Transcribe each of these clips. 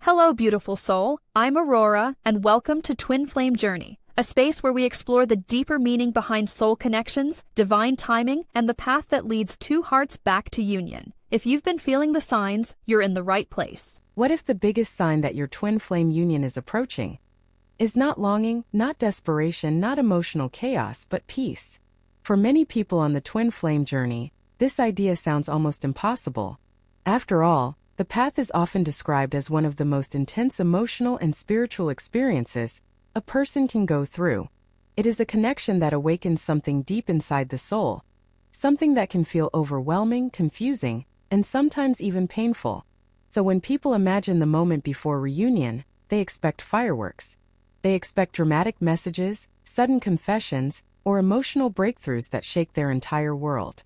Hello, beautiful soul. I'm Aurora, and welcome to Twin Flame Journey, a space where we explore the deeper meaning behind soul connections, divine timing, and the path that leads two hearts back to union. If you've been feeling the signs, you're in the right place. What if the biggest sign that your twin flame union is approaching is not longing, not desperation, not emotional chaos, but peace? For many people on the twin flame journey, this idea sounds almost impossible. After all, the path is often described as one of the most intense emotional and spiritual experiences a person can go through. It is a connection that awakens something deep inside the soul, something that can feel overwhelming, confusing, and sometimes even painful. So when people imagine the moment before reunion, they expect fireworks. They expect dramatic messages, sudden confessions, or emotional breakthroughs that shake their entire world.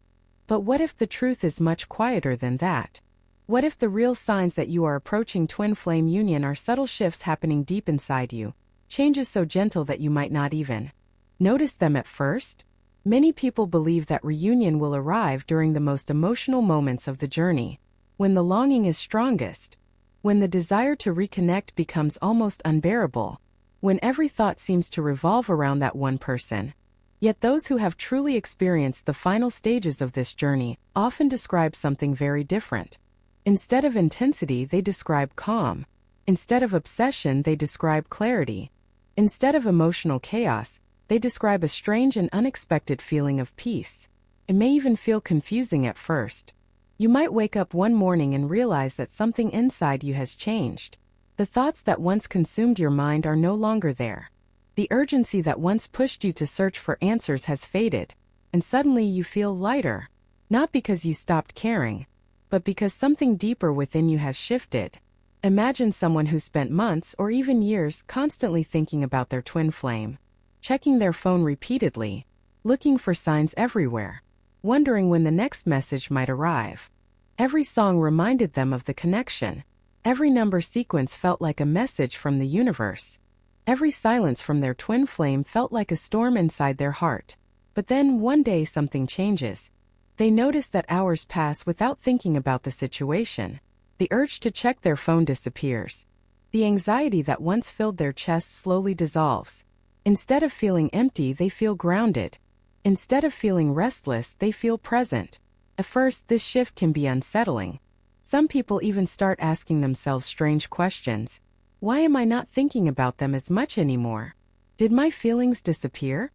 But what if the truth is much quieter than that? What if the real signs that you are approaching twin flame union are subtle shifts happening deep inside you, changes so gentle that you might not even notice them at first? Many people believe that reunion will arrive during the most emotional moments of the journey, when the longing is strongest, when the desire to reconnect becomes almost unbearable, when every thought seems to revolve around that one person. Yet those who have truly experienced the final stages of this journey often describe something very different. Instead of intensity, they describe calm. Instead of obsession, they describe clarity. Instead of emotional chaos, they describe a strange and unexpected feeling of peace. It may even feel confusing at first. You might wake up one morning and realize that something inside you has changed. The thoughts that once consumed your mind are no longer there. The urgency that once pushed you to search for answers has faded, and suddenly you feel lighter. Not because you stopped caring, but because something deeper within you has shifted. Imagine someone who spent months or even years constantly thinking about their twin flame, checking their phone repeatedly, looking for signs everywhere, wondering when the next message might arrive. Every song reminded them of the connection. Every number sequence felt like a message from the universe. Every silence from their twin flame felt like a storm inside their heart. But then one day something changes. They notice that hours pass without thinking about the situation. The urge to check their phone disappears. The anxiety that once filled their chest slowly dissolves. Instead of feeling empty, they feel grounded. Instead of feeling restless, they feel present. At first, this shift can be unsettling. Some people even start asking themselves strange questions. Why am I not thinking about them as much anymore? Did my feelings disappear?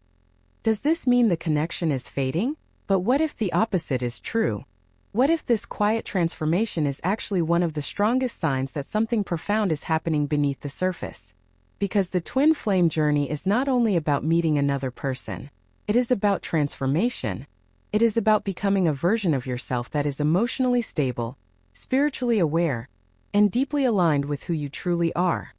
Does this mean the connection is fading? But what if the opposite is true? What if this quiet transformation is actually one of the strongest signs that something profound is happening beneath the surface? Because the twin flame journey is not only about meeting another person. It is about transformation. It is about becoming a version of yourself that is emotionally stable, spiritually aware, and deeply aligned with who you truly are.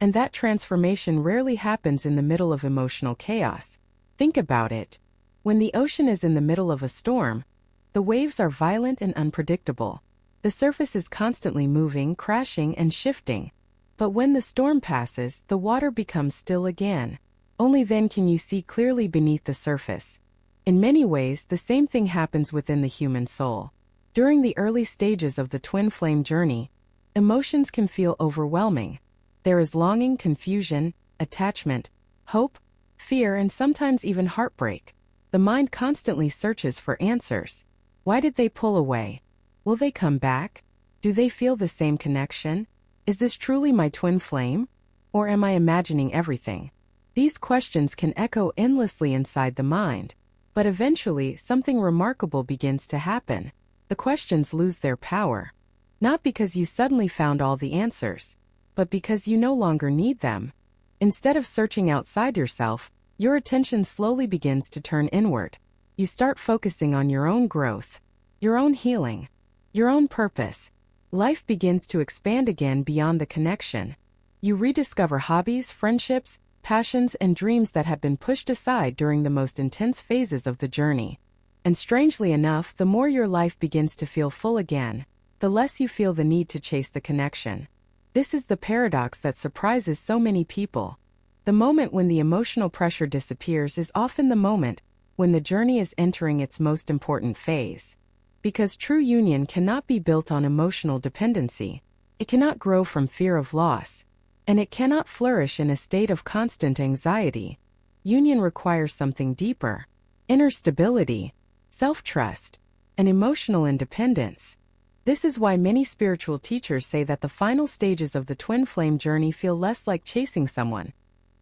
And that transformation rarely happens in the middle of emotional chaos. Think about it. When the ocean is in the middle of a storm, the waves are violent and unpredictable. The surface is constantly moving, crashing, and shifting. But when the storm passes, the water becomes still again. Only then can you see clearly beneath the surface. In many ways, the same thing happens within the human soul. During the early stages of the twin flame journey, emotions can feel overwhelming. There is longing, confusion, attachment, hope, fear, and sometimes even heartbreak. The mind constantly searches for answers. Why did they pull away? Will they come back? Do they feel the same connection? Is this truly my twin flame? Or am I imagining everything? These questions can echo endlessly inside the mind. But eventually, something remarkable begins to happen. The questions lose their power. Not because you suddenly found all the answers, but because you no longer need them. Instead of searching outside yourself, your attention slowly begins to turn inward. You start focusing on your own growth, your own healing, your own purpose. Life begins to expand again beyond the connection. You rediscover hobbies, friendships, passions, and dreams that have been pushed aside during the most intense phases of the journey. And strangely enough, the more your life begins to feel full again, the less you feel the need to chase the connection. This is the paradox that surprises so many people. The moment when the emotional pressure disappears is often the moment when the journey is entering its most important phase. Because true union cannot be built on emotional dependency. It cannot grow from fear of loss, and it cannot flourish in a state of constant anxiety. Union requires something deeper: inner stability, self-trust, and emotional independence. This is why many spiritual teachers say that the final stages of the twin flame journey feel less like chasing someone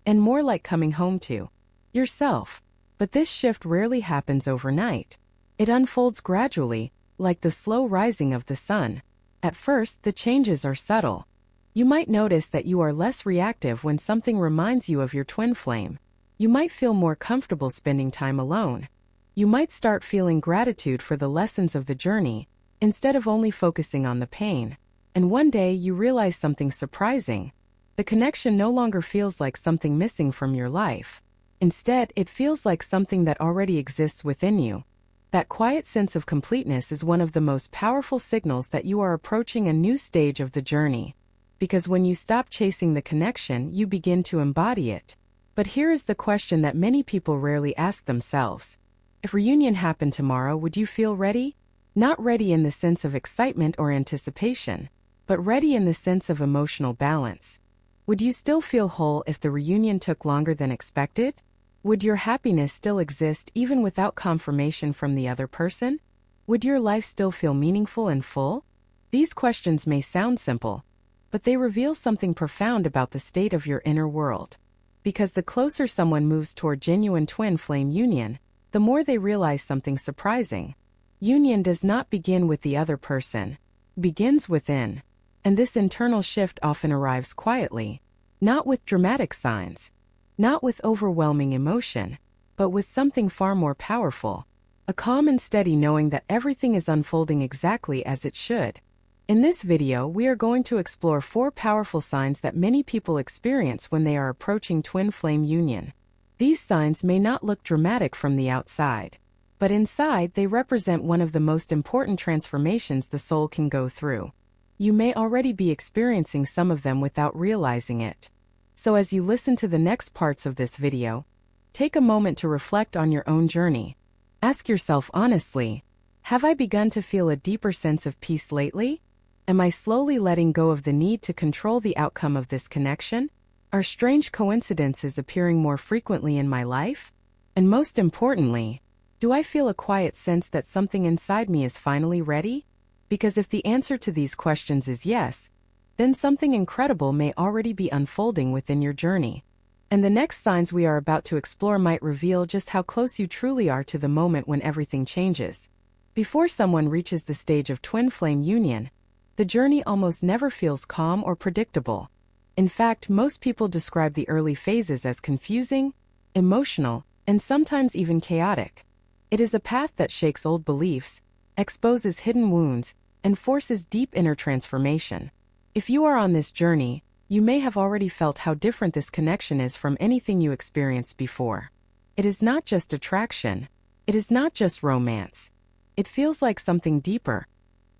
and more like coming home to yourself. But this shift rarely happens overnight. It unfolds gradually, like the slow rising of the sun. At first, the changes are subtle. You might notice that you are less reactive when something reminds you of your twin flame. You might feel more comfortable spending time alone. You might start feeling gratitude for the lessons of the journey, instead of only focusing on the pain. And one day you realize something surprising. The connection no longer feels like something missing from your life. Instead, it feels like something that already exists within you. That quiet sense of completeness is one of the most powerful signals that you are approaching a new stage of the journey. Because when you stop chasing the connection, you begin to embody it. But here is the question that many people rarely ask themselves. If reunion happened tomorrow, would you feel ready? Not ready in the sense of excitement or anticipation, but ready in the sense of emotional balance. Would you still feel whole if the reunion took longer than expected? Would your happiness still exist even without confirmation from the other person? Would your life still feel meaningful and full? These questions may sound simple, but they reveal something profound about the state of your inner world. Because the closer someone moves toward genuine twin flame union, the more they realize something surprising. Union does not begin with the other person, it begins within. And this internal shift often arrives quietly, not with dramatic signs, not with overwhelming emotion, but with something far more powerful: a calm and steady knowing that everything is unfolding exactly as it should. In this video, we are going to explore 4 powerful signs that many people experience when they are approaching twin flame union. These signs may not look dramatic from the outside, but inside they represent one of the most important transformations the soul can go through. You may already be experiencing some of them without realizing it. So as you listen to the next parts of this video, take a moment to reflect on your own journey. Ask yourself honestly, have I begun to feel a deeper sense of peace lately? Am I slowly letting go of the need to control the outcome of this connection? Are strange coincidences appearing more frequently in my life? And most importantly, do I feel a quiet sense that something inside me is finally ready? Because if the answer to these questions is yes, then something incredible may already be unfolding within your journey. And the next signs we are about to explore might reveal just how close you truly are to the moment when everything changes. Before someone reaches the stage of twin flame union, the journey almost never feels calm or predictable. In fact, most people describe the early phases as confusing, emotional, and sometimes even chaotic. It is a path that shakes old beliefs, exposes hidden wounds, and forces deep inner transformation. If you are on this journey, you may have already felt how different this connection is from anything you experienced before. It is not just attraction. It is not just romance. It feels like something deeper,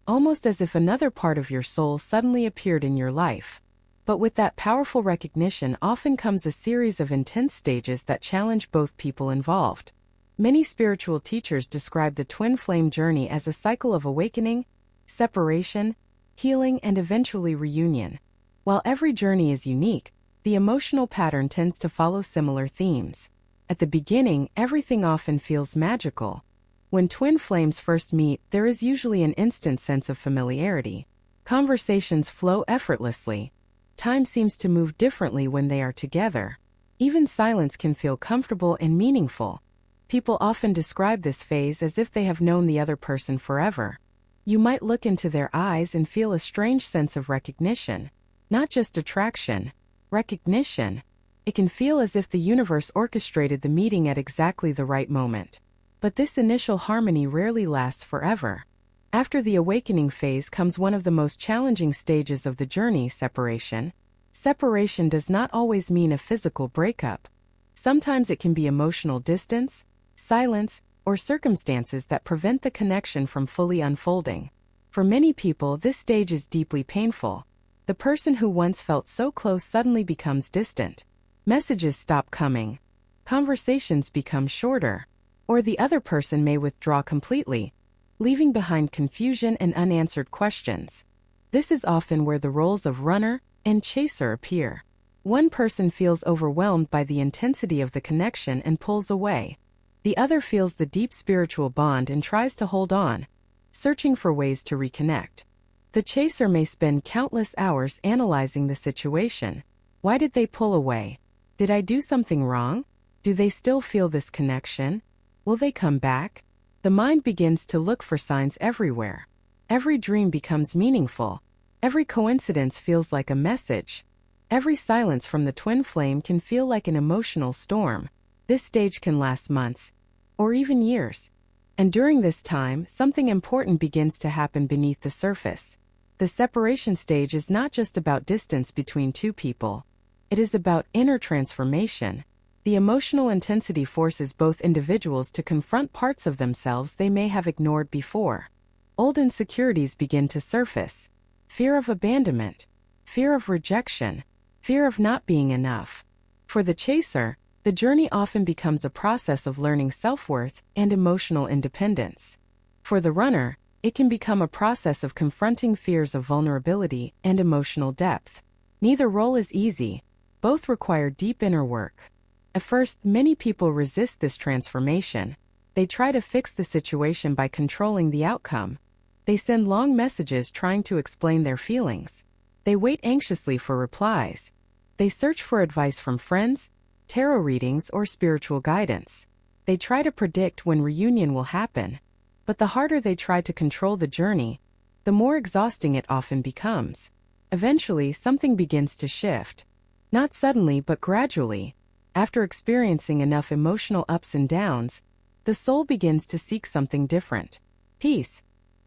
almost as if another part of your soul suddenly appeared in your life. But with that powerful recognition often comes a series of intense stages that challenge both people involved. Many spiritual teachers describe the twin flame journey as a cycle of awakening, separation, healing, and eventually reunion. While every journey is unique, the emotional pattern tends to follow similar themes. At the beginning, everything often feels magical. When twin flames first meet, there is usually an instant sense of familiarity. Conversations flow effortlessly. Time seems to move differently when they are together. Even silence can feel comfortable and meaningful. People often describe this phase as if they have known the other person forever. You might look into their eyes and feel a strange sense of recognition. Not just attraction, recognition. It can feel as if the universe orchestrated the meeting at exactly the right moment. But this initial harmony rarely lasts forever. After the awakening phase comes one of the most challenging stages of the journey: separation. Separation does not always mean a physical breakup. Sometimes it can be emotional distance, silence, or circumstances that prevent the connection from fully unfolding. For many people, this stage is deeply painful. The person who once felt so close suddenly becomes distant. Messages stop coming. Conversations become shorter. Or the other person may withdraw completely, leaving behind confusion and unanswered questions. This is often where the roles of runner and chaser appear. One person feels overwhelmed by the intensity of the connection and pulls away. The other feels the deep spiritual bond and tries to hold on, searching for ways to reconnect. The chaser may spend countless hours analyzing the situation. Why did they pull away? Did I do something wrong? Do they still feel this connection? Will they come back? The mind begins to look for signs everywhere. Every dream becomes meaningful. Every coincidence feels like a message. Every silence from the twin flame can feel like an emotional storm. This stage can last months, or even years. And during this time, something important begins to happen beneath the surface. The separation stage is not just about distance between two people. It is about inner transformation. The emotional intensity forces both individuals to confront parts of themselves they may have ignored before. Old insecurities begin to surface. Fear of abandonment, fear of rejection, fear of not being enough. For the chaser, the journey often becomes a process of learning self-worth and emotional independence. For the runner, it can become a process of confronting fears of vulnerability and emotional depth. Neither role is easy. Both require deep inner work. At first, many people resist this transformation. They try to fix the situation by controlling the outcome. They send long messages trying to explain their feelings. They wait anxiously for replies. They search for advice from friends, tarot readings, or spiritual guidance. They try to predict when reunion will happen. But the harder they try to control the journey, the more exhausting it often becomes. Eventually, something begins to shift. Not suddenly, but gradually. After experiencing enough emotional ups and downs, the soul begins to seek something different. Peace.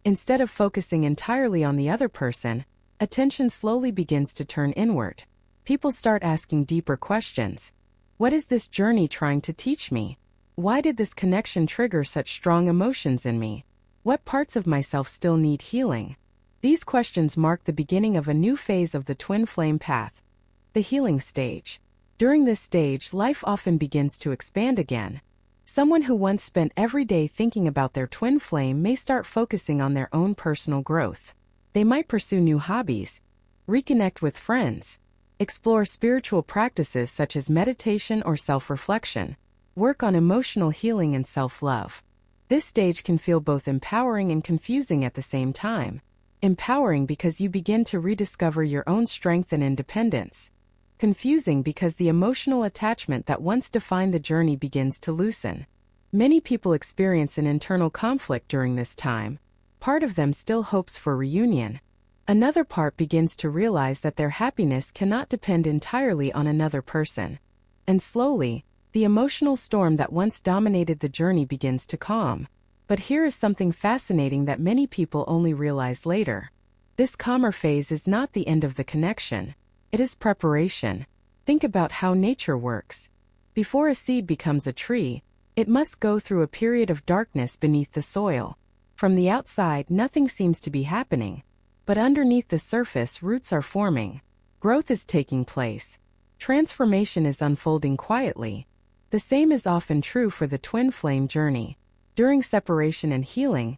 Instead of focusing entirely on the other person, attention slowly begins to turn inward. People start asking deeper questions. What is this journey trying to teach me? Why did this connection trigger such strong emotions in me? What parts of myself still need healing? These questions mark the beginning of a new phase of the twin flame path, the healing stage. During this stage, life often begins to expand again. Someone who once spent every day thinking about their twin flame may start focusing on their own personal growth. They might pursue new hobbies, reconnect with friends, explore spiritual practices such as meditation or self-reflection, work on emotional healing and self-love. This stage can feel both empowering and confusing at the same time. Empowering because you begin to rediscover your own strength and independence. Confusing because the emotional attachment that once defined the journey begins to loosen. Many people experience an internal conflict during this time. Part of them still hopes for reunion. Another part begins to realize that their happiness cannot depend entirely on another person. And slowly, the emotional storm that once dominated the journey begins to calm. But here is something fascinating that many people only realize later. This calmer phase is not the end of the connection. It is preparation. Think about how nature works. Before a seed becomes a tree, it must go through a period of darkness beneath the soil. From the outside, nothing seems to be happening. But underneath the surface, roots are forming. Growth is taking place. Transformation is unfolding quietly. The same is often true for the twin flame journey. During separation and healing,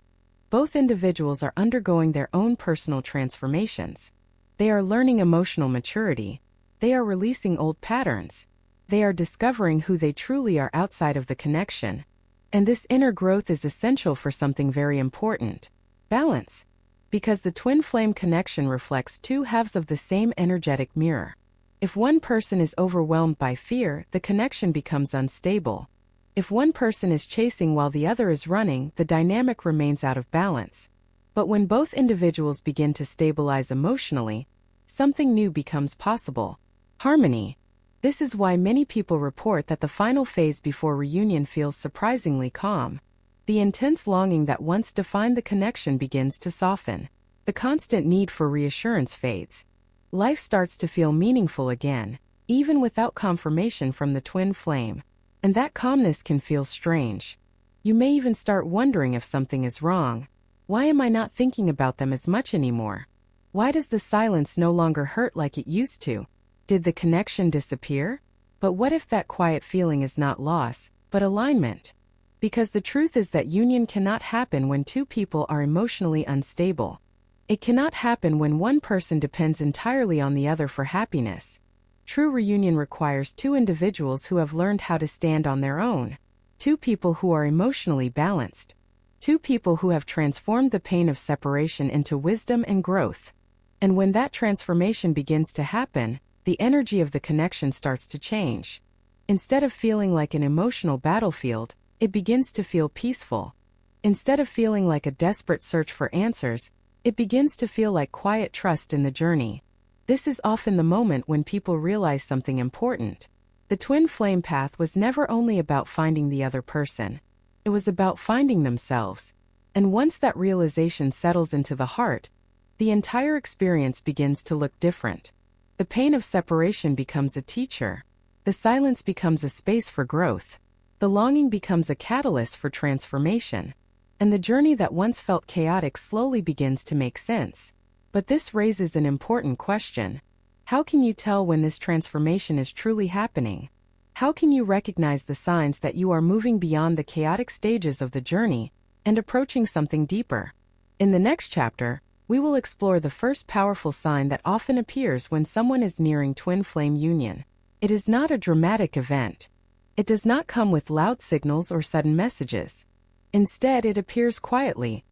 both individuals are undergoing their own personal transformations. They are learning emotional maturity. They are releasing old patterns. They are discovering who they truly are outside of the connection. And this inner growth is essential for something very important: balance. Because the twin flame connection reflects two halves of the same energetic mirror. If one person is overwhelmed by fear, the connection becomes unstable. If one person is chasing while the other is running, the dynamic remains out of balance. But when both individuals begin to stabilize emotionally, something new becomes possible: harmony. This is why many people report that the final phase before reunion feels surprisingly calm. The intense longing that once defined the connection begins to soften. The constant need for reassurance fades. Life starts to feel meaningful again, even without confirmation from the twin flame. And that calmness can feel strange. You may even start wondering if something is wrong. Why am I not thinking about them as much anymore? Why does the silence no longer hurt like it used to? Did the connection disappear? But what if that quiet feeling is not loss, but alignment? Because the truth is that union cannot happen when two people are emotionally unstable. It cannot happen when one person depends entirely on the other for happiness. True reunion requires two individuals who have learned how to stand on their own. Two people who are emotionally balanced. Two people who have transformed the pain of separation into wisdom and growth. And when that transformation begins to happen, the energy of the connection starts to change. Instead of feeling like an emotional battlefield, it begins to feel peaceful. Instead of feeling like a desperate search for answers, it begins to feel like quiet trust in the journey. This is often the moment when people realize something important. The twin flame path was never only about finding the other person. It was about finding themselves. And once that realization settles into the heart, the entire experience begins to look different. The pain of separation becomes a teacher. The silence becomes a space for growth. The longing becomes a catalyst for transformation. And the journey that once felt chaotic slowly begins to make sense. But this raises an important question. How can you tell when this transformation is truly happening? How can you recognize the signs that you are moving beyond the chaotic stages of the journey and approaching something deeper? In the next chapter, we will explore the first powerful sign that often appears when someone is nearing twin flame union. It is not a dramatic event. It does not come with loud signals or sudden messages. Instead, it appears quietly,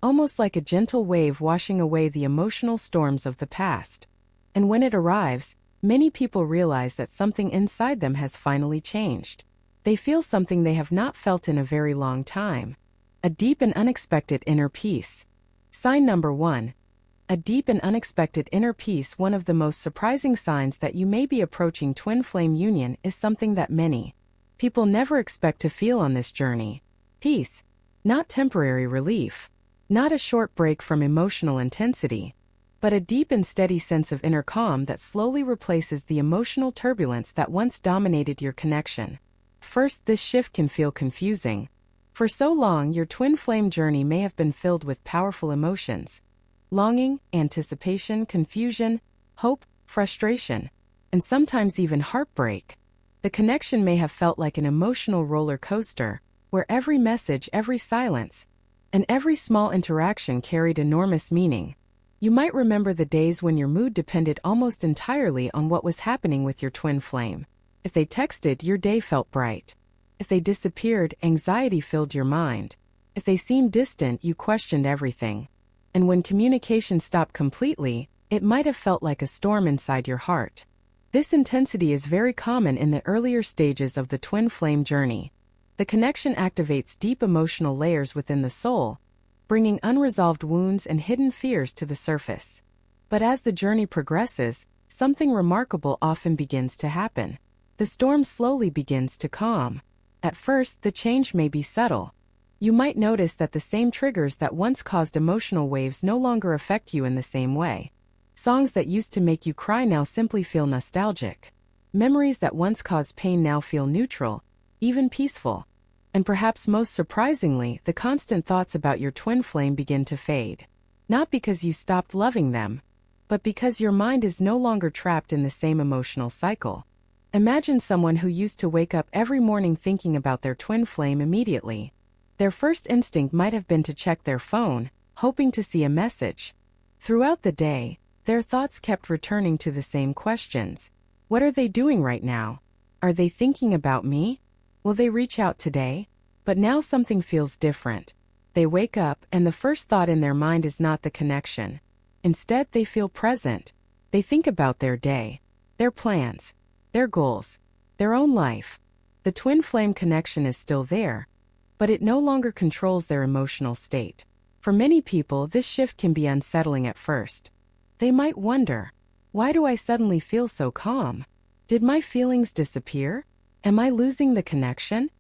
almost like a gentle wave washing away the emotional storms of the past. And when it arrives, many people realize that something inside them has finally changed. They feel something they have not felt in a very long time. A deep and unexpected inner peace. Sign number 1. A deep and unexpected inner peace. One of the most surprising signs that you may be approaching twin flame union is something that many people never expect to feel on this journey. Peace. Not temporary relief. Not a short break from emotional intensity, but a deep and steady sense of inner calm that slowly replaces the emotional turbulence that once dominated your connection. First, this shift can feel confusing. For so long, your twin flame journey may have been filled with powerful emotions. Longing, anticipation, confusion, hope, frustration, and sometimes even heartbreak. The connection may have felt like an emotional roller coaster, where every message, every silence, and every small interaction carried enormous meaning. You might remember the days when your mood depended almost entirely on what was happening with your twin flame. If they texted, your day felt bright. If they disappeared, anxiety filled your mind. If they seemed distant, you questioned everything. And when communication stopped completely, it might have felt like a storm inside your heart. This intensity is very common in the earlier stages of the twin flame journey. The connection activates deep emotional layers within the soul, bringing unresolved wounds and hidden fears to the surface. But as the journey progresses, something remarkable often begins to happen. The storm slowly begins to calm. At first, the change may be subtle. You might notice that the same triggers that once caused emotional waves no longer affect you in the same way. Songs that used to make you cry now simply feel nostalgic. Memories that once caused pain now feel neutral, even peaceful. And perhaps most surprisingly, the constant thoughts about your twin flame begin to fade. Not because you stopped loving them, but because your mind is no longer trapped in the same emotional cycle. Imagine someone who used to wake up every morning thinking about their twin flame immediately. Their first instinct might have been to check their phone, hoping to see a message. Throughout the day, their thoughts kept returning to the same questions. What are they doing right now? Are they thinking about me? Will they reach out today? But now something feels different. They wake up, and the first thought in their mind is not the connection. Instead, they feel present. They think about their day, their plans, their goals, their own life. The twin flame connection is still there, but it no longer controls their emotional state. For many people, this shift can be unsettling at first. They might wonder, why do I suddenly feel so calm? Did my feelings disappear? Am I losing the connection?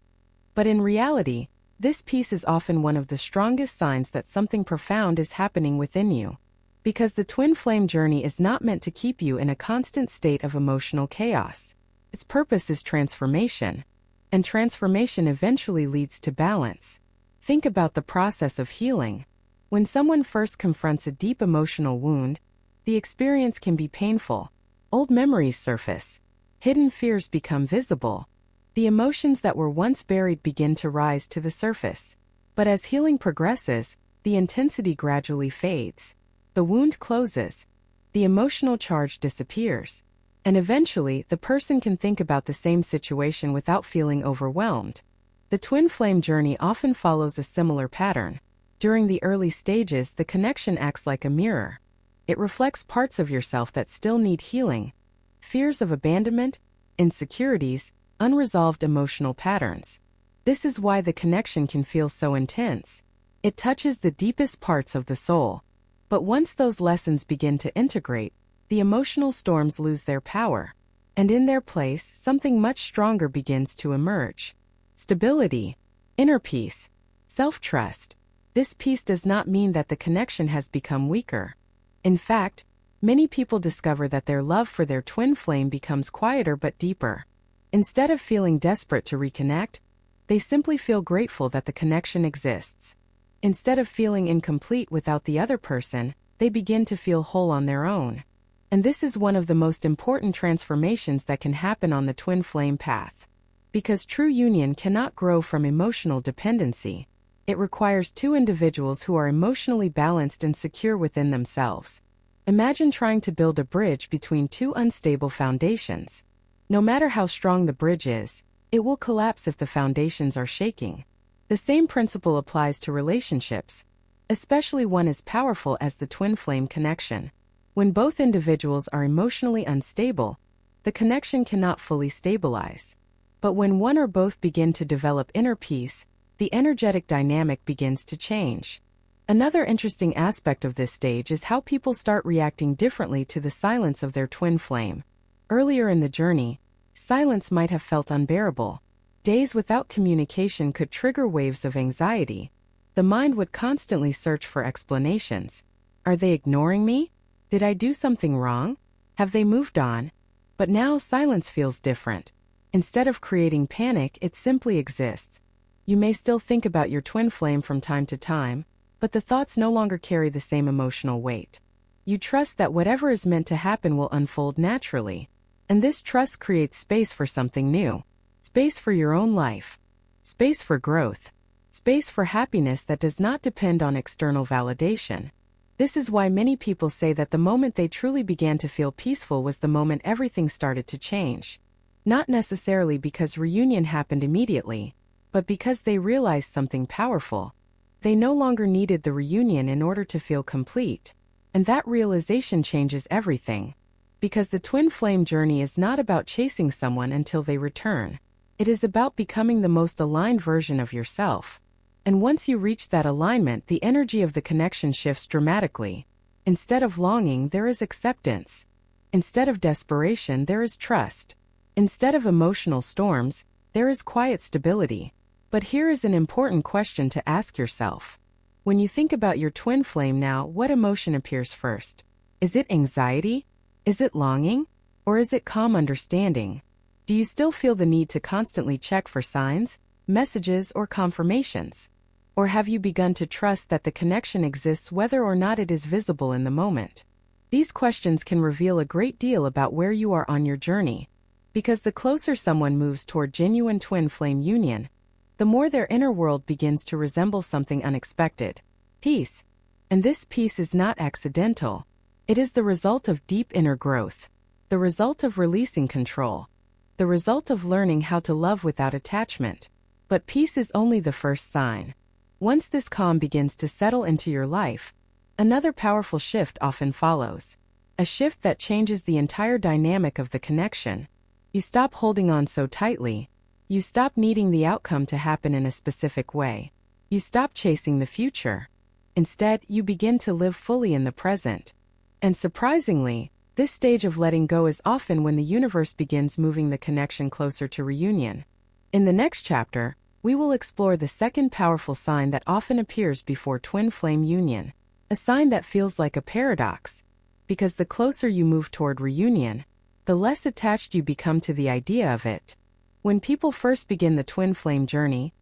But in reality, this peace is often one of the strongest signs that something profound is happening within you. Because the twin flame journey is not meant to keep you in a constant state of emotional chaos. Its purpose is transformation. And transformation eventually leads to balance. Think about the process of healing. When someone first confronts a deep emotional wound, the experience can be painful. Old memories surface. Hidden fears become visible. The emotions that were once buried begin to rise to the surface. But as healing progresses, the intensity gradually fades. the wound closes, the emotional charge disappears, and eventually the person can think about the same situation without feeling overwhelmed. The twin flame journey often follows a similar pattern. During the early stages, the connection acts like a mirror. It reflects parts of yourself that still need healing: fears of abandonment, insecurities, unresolved emotional patterns. This is why the connection can feel so intense. It touches the deepest parts of the soul. But once those lessons begin to integrate, the emotional storms lose their power, and in their place, something much stronger begins to emerge: stability, inner peace, self-trust. This peace does not mean that the connection has become weaker. In fact, many people discover that their love for their twin flame becomes quieter but deeper. Instead of feeling desperate to reconnect, they simply feel grateful that the connection exists. Instead of feeling incomplete without the other person, they begin to feel whole on their own. And this is one of the most important transformations that can happen on the twin flame path. Because true union cannot grow from emotional dependency. It requires two individuals who are emotionally balanced and secure within themselves. Imagine trying to build a bridge between two unstable foundations. No matter how strong the bridge is, it will collapse if the foundations are shaking. The same principle applies to relationships, especially one as powerful as the twin flame connection. When both individuals are emotionally unstable, the connection cannot fully stabilize. But when one or both begin to develop inner peace, the energetic dynamic begins to change. Another interesting aspect of this stage is how people start reacting differently to the silence of their twin flame. Earlier in the journey, silence might have felt unbearable. Days without communication could trigger waves of anxiety. The mind would constantly search for explanations. Are they ignoring me? Did I do something wrong? Have they moved on? But now silence feels different. Instead of creating panic, it simply exists. You may still think about your twin flame from time to time, but the thoughts no longer carry the same emotional weight. You trust that whatever is meant to happen will unfold naturally. And this trust creates space for something new. Space for your own life. Space for growth. Space for happiness that does not depend on external validation. This is why many people say that the moment they truly began to feel peaceful was the moment everything started to change. Not necessarily because reunion happened immediately, but because they realized something powerful. They no longer needed the reunion in order to feel complete. And that realization changes everything. Because the twin flame journey is not about chasing someone until they return. It is about becoming the most aligned version of yourself. And once you reach that alignment, the energy of the connection shifts dramatically. Instead of longing, there is acceptance. Instead of desperation, there is trust. Instead of emotional storms, there is quiet stability. But here is an important question to ask yourself. When you think about your twin flame now, what emotion appears first? Is it anxiety? Is it longing? Or is it calm understanding? Do you still feel the need to constantly check for signs, messages, or confirmations? Or have you begun to trust that the connection exists whether or not it is visible in the moment? These questions can reveal a great deal about where you are on your journey. Because the closer someone moves toward genuine twin flame union, the more their inner world begins to resemble something unexpected: peace. And this peace is not accidental. It is the result of deep inner growth, the result of releasing control, the result of learning how to love without attachment. But peace is only the first sign. Once this calm begins to settle into your life, another powerful shift often follows. A shift that changes the entire dynamic of the connection. You stop holding on so tightly. You stop needing the outcome to happen in a specific way. You stop chasing the future. Instead, you begin to live fully in the present. And surprisingly, this stage of letting go is often when the universe begins moving the connection closer to reunion. In the next chapter, we will explore the second powerful sign that often appears before twin flame union. A sign that feels like a paradox. Because the closer you move toward reunion, the less attached you become to the idea of it. When people first begin the twin flame journey,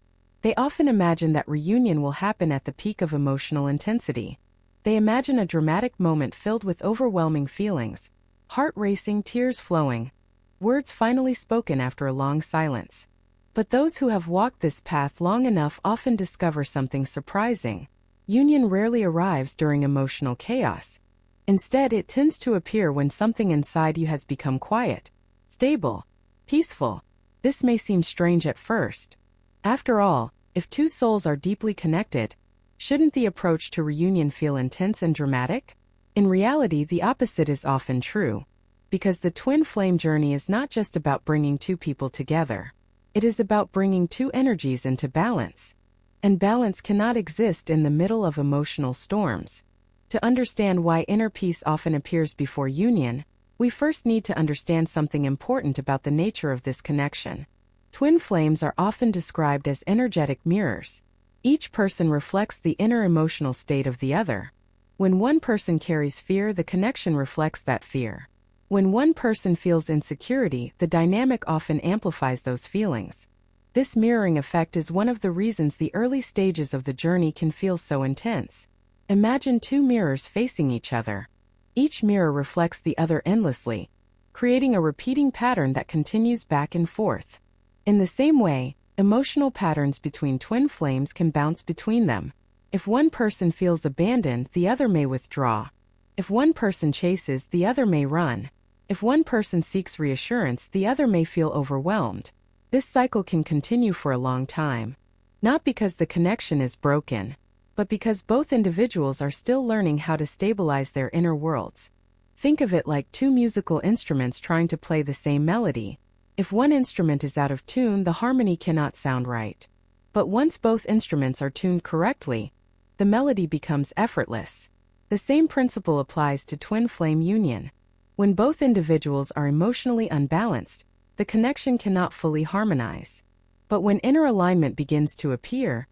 they often imagine that reunion will happen at the peak of emotional intensity. They imagine a dramatic moment filled with overwhelming feelings, heart racing, tears flowing, words finally spoken after a long silence. But those who have walked this path long enough often discover something surprising. Union rarely arrives during emotional chaos. Instead, it tends to appear when something inside you has become quiet, stable, peaceful. This may seem strange at first. After all, if two souls are deeply connected, shouldn't the approach to reunion feel intense and dramatic? In reality, the opposite is often true. Because the twin flame journey is not just about bringing two people together. It is about bringing two energies into balance. And balance cannot exist in the middle of emotional storms. To understand why inner peace often appears before union, we first need to understand something important about the nature of this connection. Twin flames are often described as energetic mirrors. Each person reflects the inner emotional state of the other. When one person carries fear, the connection reflects that fear. When one person feels insecurity, the dynamic often amplifies those feelings. This mirroring effect is one of the reasons the early stages of the journey can feel so intense. Imagine two mirrors facing each other. Each mirror reflects the other endlessly, creating a repeating pattern that continues back and forth. In the same way, emotional patterns between twin flames can bounce between them. If one person feels abandoned, the other may withdraw. If one person chases, the other may run. If one person seeks reassurance, the other may feel overwhelmed. This cycle can continue for a long time. Not because the connection is broken, but because both individuals are still learning how to stabilize their inner worlds. Think of it like two musical instruments trying to play the same melody. If one instrument is out of tune, the harmony cannot sound right. But once both instruments are tuned correctly, the melody becomes effortless. The same principle applies to twin flame union. When both individuals are emotionally unbalanced, the connection cannot fully harmonize. But when inner alignment begins to appear,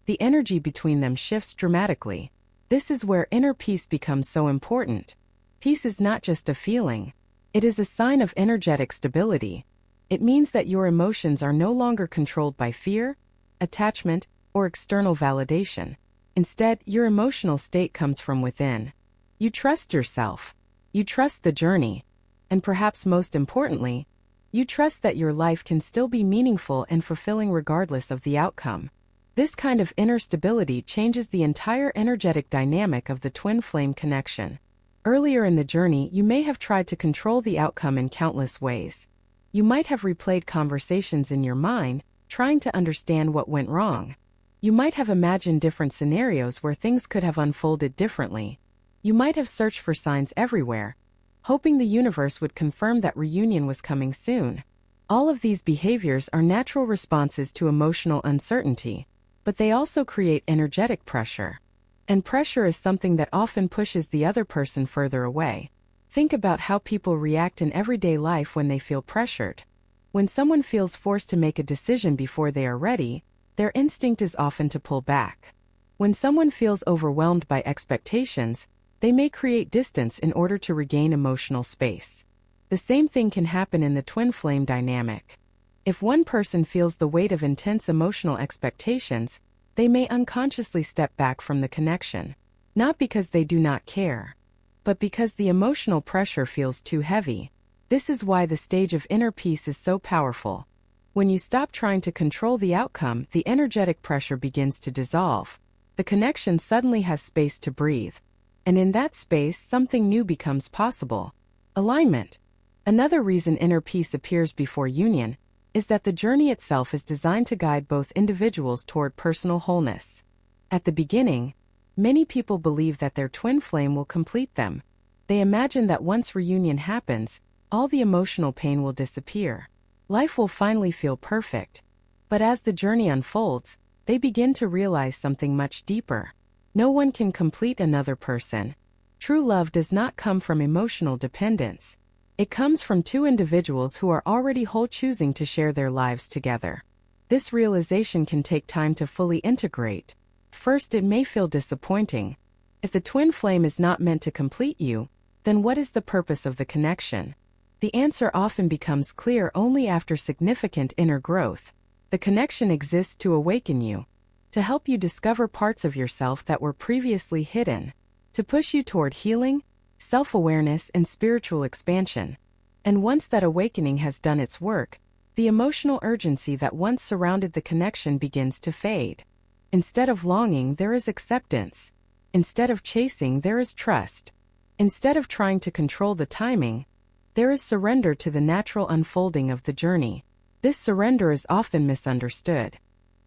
the energy between them shifts dramatically. This is where inner peace becomes so important. Peace is not just a feeling. It is a sign of energetic stability. It means that your emotions are no longer controlled by fear, attachment, or external validation. Instead, your emotional state comes from within. You trust yourself. You trust the journey. And perhaps most importantly, you trust that your life can still be meaningful and fulfilling regardless of the outcome. This kind of inner stability changes the entire energetic dynamic of the twin flame connection. Earlier in the journey, you may have tried to control the outcome in countless ways. You might have replayed conversations in your mind, trying to understand what went wrong. You might have imagined different scenarios where things could have unfolded differently. You might have searched for signs everywhere, hoping the universe would confirm that reunion was coming soon. All of these behaviors are natural responses to emotional uncertainty, but they also create energetic pressure. And pressure is something that often pushes the other person further away. Think about how people react in everyday life when they feel pressured. When someone feels forced to make a decision before they are ready, their instinct is often to pull back. When someone feels overwhelmed by expectations, they may create distance in order to regain emotional space. The same thing can happen in the twin flame dynamic. If one person feels the weight of intense emotional expectations, they may unconsciously step back from the connection. Not because they do not care, but because the emotional pressure feels too heavy. This is why the stage of inner peace is so powerful. When you stop trying to control the outcome, the energetic pressure begins to dissolve. The connection suddenly has space to breathe. And in that space, something new becomes possible. Alignment. Another reason inner peace appears before union is that the journey itself is designed to guide both individuals toward personal wholeness. At the beginning, many people believe that their twin flame will complete them. They imagine that once reunion happens, all the emotional pain will disappear. Life will finally feel perfect. But as the journey unfolds, they begin to realize something much deeper. No one can complete another person. True love does not come from emotional dependence. It comes from two individuals who are already whole, choosing to share their lives together. This realization can take time to fully integrate. First, it may feel disappointing. If the twin flame is not meant to complete you, then what is the purpose of the connection? The answer often becomes clear only after significant inner growth. The connection exists to awaken you, to help you discover parts of yourself that were previously hidden, to push you toward healing, self-awareness, and spiritual expansion. And once that awakening has done its work, the emotional urgency that once surrounded the connection begins to fade. Instead of longing, there is acceptance. Instead of chasing, there is trust. Instead of trying to control the timing, there is surrender to the natural unfolding of the journey. This surrender is often misunderstood.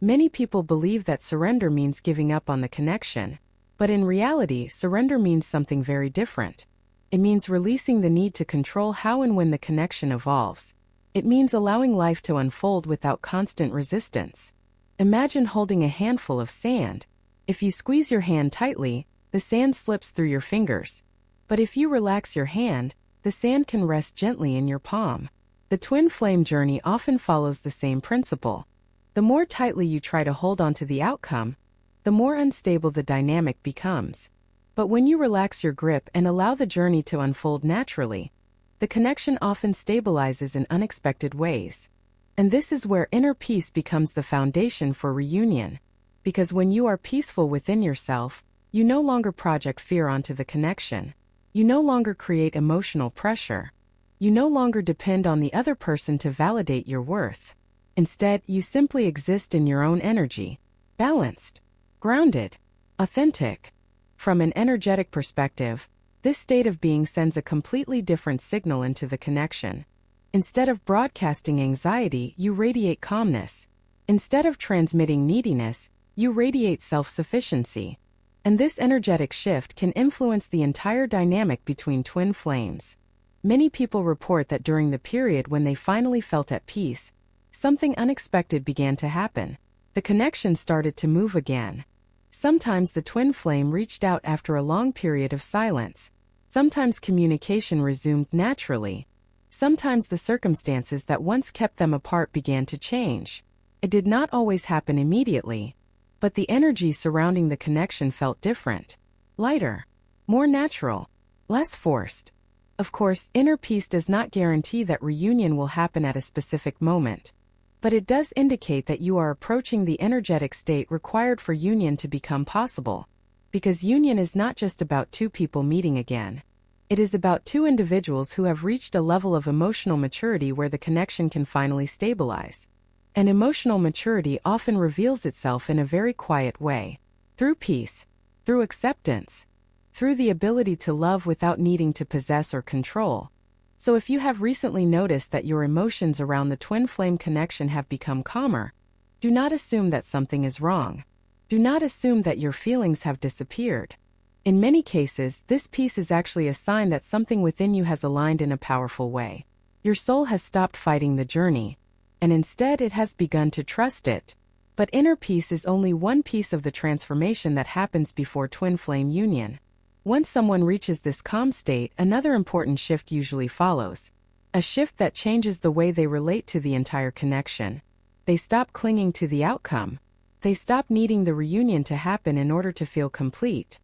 Many people believe that surrender means giving up on the connection, but in reality, surrender means something very different. It means releasing the need to control how and when the connection evolves. It means allowing life to unfold without constant resistance. Imagine holding a handful of sand. If you squeeze your hand tightly, the sand slips through your fingers. But if you relax your hand, the sand can rest gently in your palm. The twin flame journey often follows the same principle. The more tightly you try to hold on to the outcome, the more unstable the dynamic becomes. But when you relax your grip and allow the journey to unfold naturally, the connection often stabilizes in unexpected ways. And this is where inner peace becomes the foundation for reunion. Because when you are peaceful within yourself, you no longer project fear onto the connection. You no longer create emotional pressure. You no longer depend on the other person to validate your worth. Instead, you simply exist in your own energy, balanced, grounded, authentic. From an energetic perspective, this state of being sends a completely different signal into the connection. Instead of broadcasting anxiety, you radiate calmness. Instead of transmitting neediness, you radiate self-sufficiency. And this energetic shift can influence the entire dynamic between twin flames. Many people report that during the period when they finally felt at peace, something unexpected began to happen. The connection started to move again. Sometimes the twin flame reached out after a long period of silence. Sometimes communication resumed naturally. Sometimes the circumstances that once kept them apart began to change. It did not always happen immediately, but the energy surrounding the connection felt different, lighter, more natural, less forced. Of course, inner peace does not guarantee that reunion will happen at a specific moment, but it does indicate that you are approaching the energetic state required for union to become possible. Because union is not just about two people meeting again. It is about two individuals who have reached a level of emotional maturity where the connection can finally stabilize. And emotional maturity often reveals itself in a very quiet way. Through peace, through acceptance, through the ability to love without needing to possess or control. So if you have recently noticed that your emotions around the twin flame connection have become calmer, do not assume that something is wrong. Do not assume that your feelings have disappeared. In many cases, this peace is actually a sign that something within you has aligned in a powerful way. Your soul has stopped fighting the journey, and instead it has begun to trust it. But inner peace is only one piece of the transformation that happens before twin flame union. Once someone reaches this calm state, another important shift usually follows. A shift that changes the way they relate to the entire connection. They stop clinging to the outcome. They stop needing the reunion to happen in order to feel complete.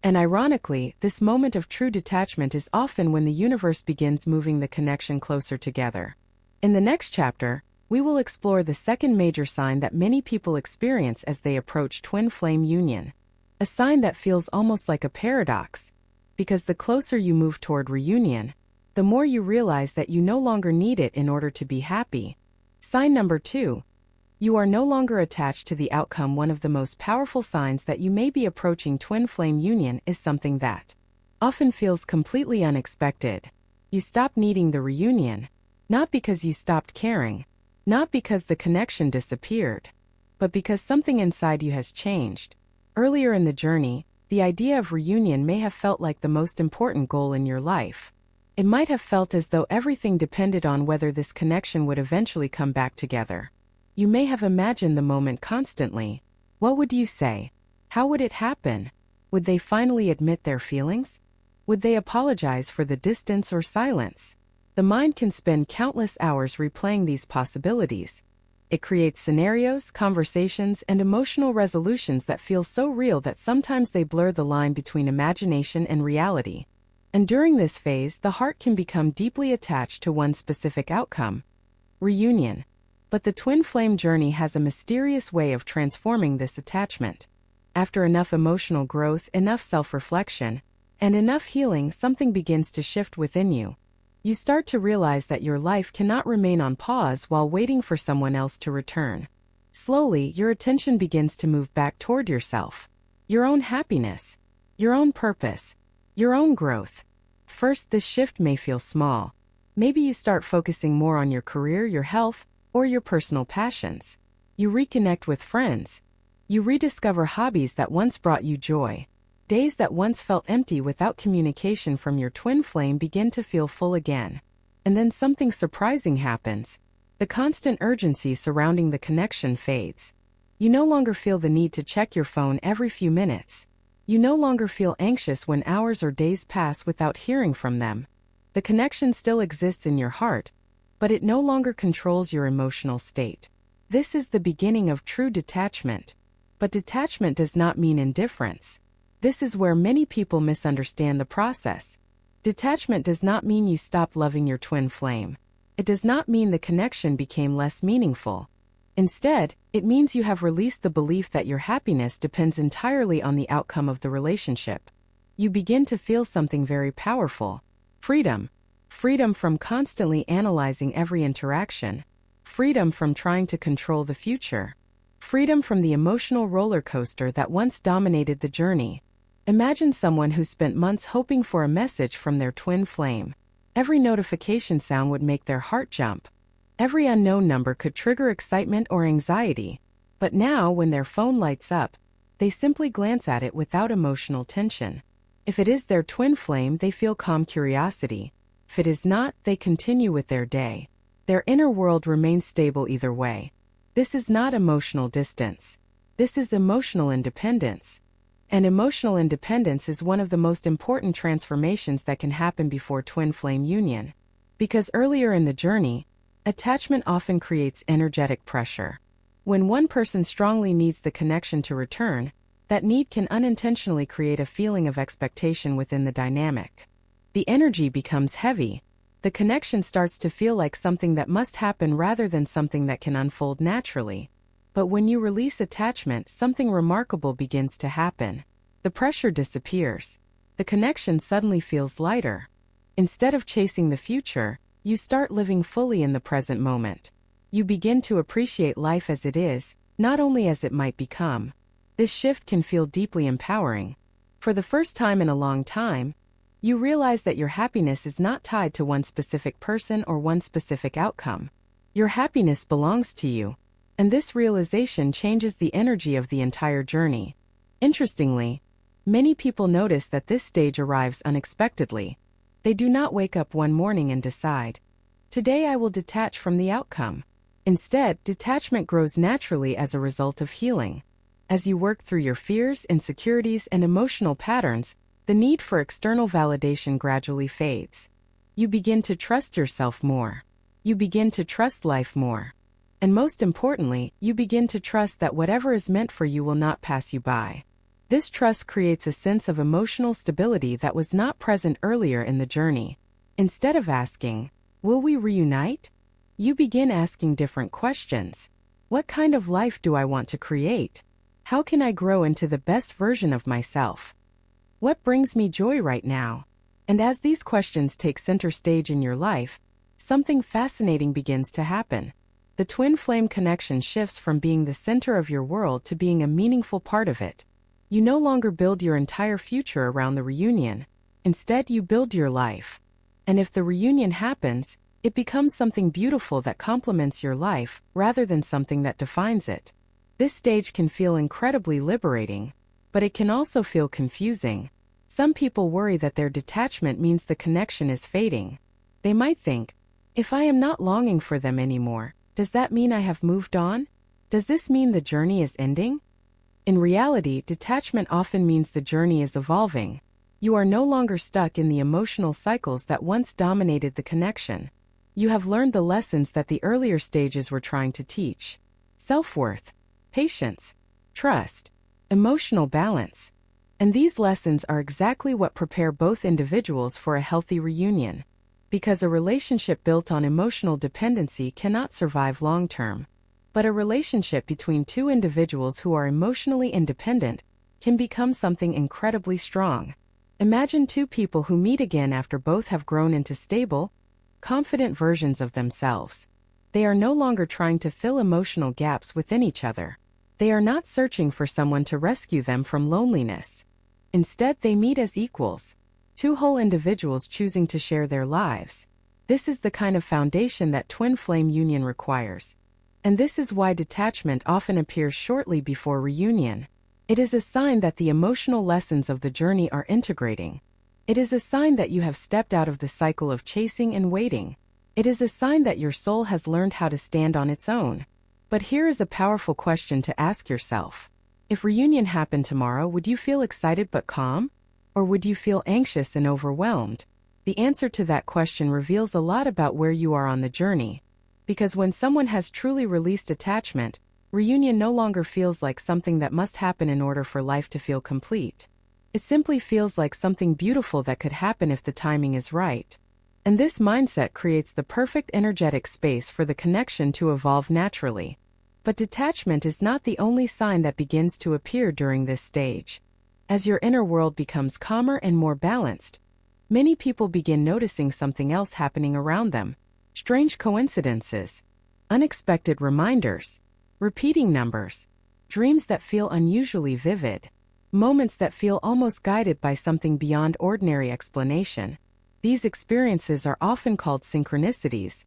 And ironically, this moment of true detachment is often when the universe begins moving the connection closer together. In the next chapter, we will explore the second major sign that many people experience as they approach twin flame union. A sign that feels almost like a paradox, because the closer you move toward reunion, the more you realize that you no longer need it in order to be happy. Sign number 2. You are no longer attached to the outcome. One of the most powerful signs that you may be approaching twin flame union is something that often feels completely unexpected. You stop needing the reunion, not because you stopped caring, not because the connection disappeared, but because something inside you has changed. Earlier in the journey, the idea of reunion may have felt like the most important goal in your life. It might have felt as though everything depended on whether this connection would eventually come back together. You may have imagined the moment constantly. What would you say? How would it happen? Would they finally admit their feelings? Would they apologize for the distance or silence? The mind can spend countless hours replaying these possibilities. It creates scenarios, conversations, and emotional resolutions that feel so real that sometimes they blur the line between imagination and reality. And during this phase, the heart can become deeply attached to one specific outcome: reunion. But the twin flame journey has a mysterious way of transforming this attachment. After enough emotional growth, enough self-reflection, and enough healing, something begins to shift within you. You start to realize that your life cannot remain on pause while waiting for someone else to return. Slowly, your attention begins to move back toward yourself, your own happiness, your own purpose, your own growth. first, this shift may feel small. Maybe you start focusing more on your career, your health, or your personal passions. You reconnect with friends. You rediscover hobbies that once brought you joy. Days that once felt empty without communication from your twin flame begin to feel full again. And then something surprising happens. The constant urgency surrounding the connection fades. You no longer feel the need to check your phone every few minutes. You no longer feel anxious when hours or days pass without hearing from them. The connection still exists in your heart, but it no longer controls your emotional state. This is the beginning of true detachment. But detachment does not mean indifference. This is where many people misunderstand the process. Detachment does not mean you stop loving your twin flame. It does not mean the connection became less meaningful. Instead, it means you have released the belief that your happiness depends entirely on the outcome of the relationship. You begin to feel something very powerful. Freedom. Freedom from constantly analyzing every interaction. Freedom from trying to control the future. Freedom from the emotional roller coaster that once dominated the journey. Imagine someone who spent months hoping for a message from their twin flame. Every notification sound would make their heart jump. Every unknown number could trigger excitement or anxiety. But now, when their phone lights up, they simply glance at it without emotional tension. If it is their twin flame, they feel calm curiosity. If it is not, they continue with their day. Their inner world remains stable either way. This is not emotional distance. This is emotional independence. And emotional independence is one of the most important transformations that can happen before twin flame union. Because earlier in the journey, attachment often creates energetic pressure. When one person strongly needs the connection to return, that need can unintentionally create a feeling of expectation within the dynamic. The energy becomes heavy. The connection starts to feel like something that must happen rather than something that can unfold naturally. But when you release attachment, something remarkable begins to happen. The pressure disappears. The connection suddenly feels lighter. Instead of chasing the future, you start living fully in the present moment. You begin to appreciate life as it is, not only as it might become. This shift can feel deeply empowering. For the first time in a long time, you realize that your happiness is not tied to one specific person or one specific outcome. Your happiness belongs to you. And this realization changes the energy of the entire journey. Interestingly, many people notice that this stage arrives unexpectedly. They do not wake up one morning and decide, "Today I will detach from the outcome." Instead, detachment grows naturally as a result of healing. As you work through your fears, insecurities, and emotional patterns, the need for external validation gradually fades. You begin to trust yourself more. You begin to trust life more. And most importantly, you begin to trust that whatever is meant for you will not pass you by. This trust creates a sense of emotional stability that was not present earlier in the journey. Instead of asking, "Will we reunite?" you begin asking different questions. What kind of life do I want to create? How can I grow into the best version of myself? What brings me joy right now? And as these questions take center stage in your life, something fascinating begins to happen. The twin flame connection shifts from being the center of your world to being a meaningful part of it. You no longer build your entire future around the reunion. Instead, you build your life. And if the reunion happens, it becomes something beautiful that complements your life rather than something that defines it. This stage can feel incredibly liberating, but it can also feel confusing. Some people worry that their detachment means the connection is fading. They might think, "If I am not longing for them anymore, does that mean I have moved on? Does this mean the journey is ending?" In reality, detachment often means the journey is evolving. You are no longer stuck in the emotional cycles that once dominated the connection. You have learned the lessons that the earlier stages were trying to teach. Self-worth, patience, trust, emotional balance. And these lessons are exactly what prepare both individuals for a healthy reunion. Because a relationship built on emotional dependency cannot survive long-term. But a relationship between two individuals who are emotionally independent can become something incredibly strong. Imagine two people who meet again after both have grown into stable, confident versions of themselves. They are no longer trying to fill emotional gaps within each other. They are not searching for someone to rescue them from loneliness. Instead, they meet as equals. two whole individuals choosing to share their lives. This is the kind of foundation that twin flame union requires. And this is why detachment often appears shortly before reunion. It is a sign that the emotional lessons of the journey are integrating. It is a sign that you have stepped out of the cycle of chasing and waiting. It is a sign that your soul has learned how to stand on its own. But here is a powerful question to ask yourself. If reunion happened tomorrow, would you feel excited but calm? Or would you feel anxious and overwhelmed? The answer to that question reveals a lot about where you are on the journey. Because when someone has truly released attachment, reunion no longer feels like something that must happen in order for life to feel complete. It simply feels like something beautiful that could happen if the timing is right. And this mindset creates the perfect energetic space for the connection to evolve naturally. But detachment is not the only sign that begins to appear during this stage. As your inner world becomes calmer and more balanced, many people begin noticing something else happening around them. Strange coincidences, unexpected reminders, repeating numbers, dreams that feel unusually vivid, moments that feel almost guided by something beyond ordinary explanation. These experiences are often called synchronicities,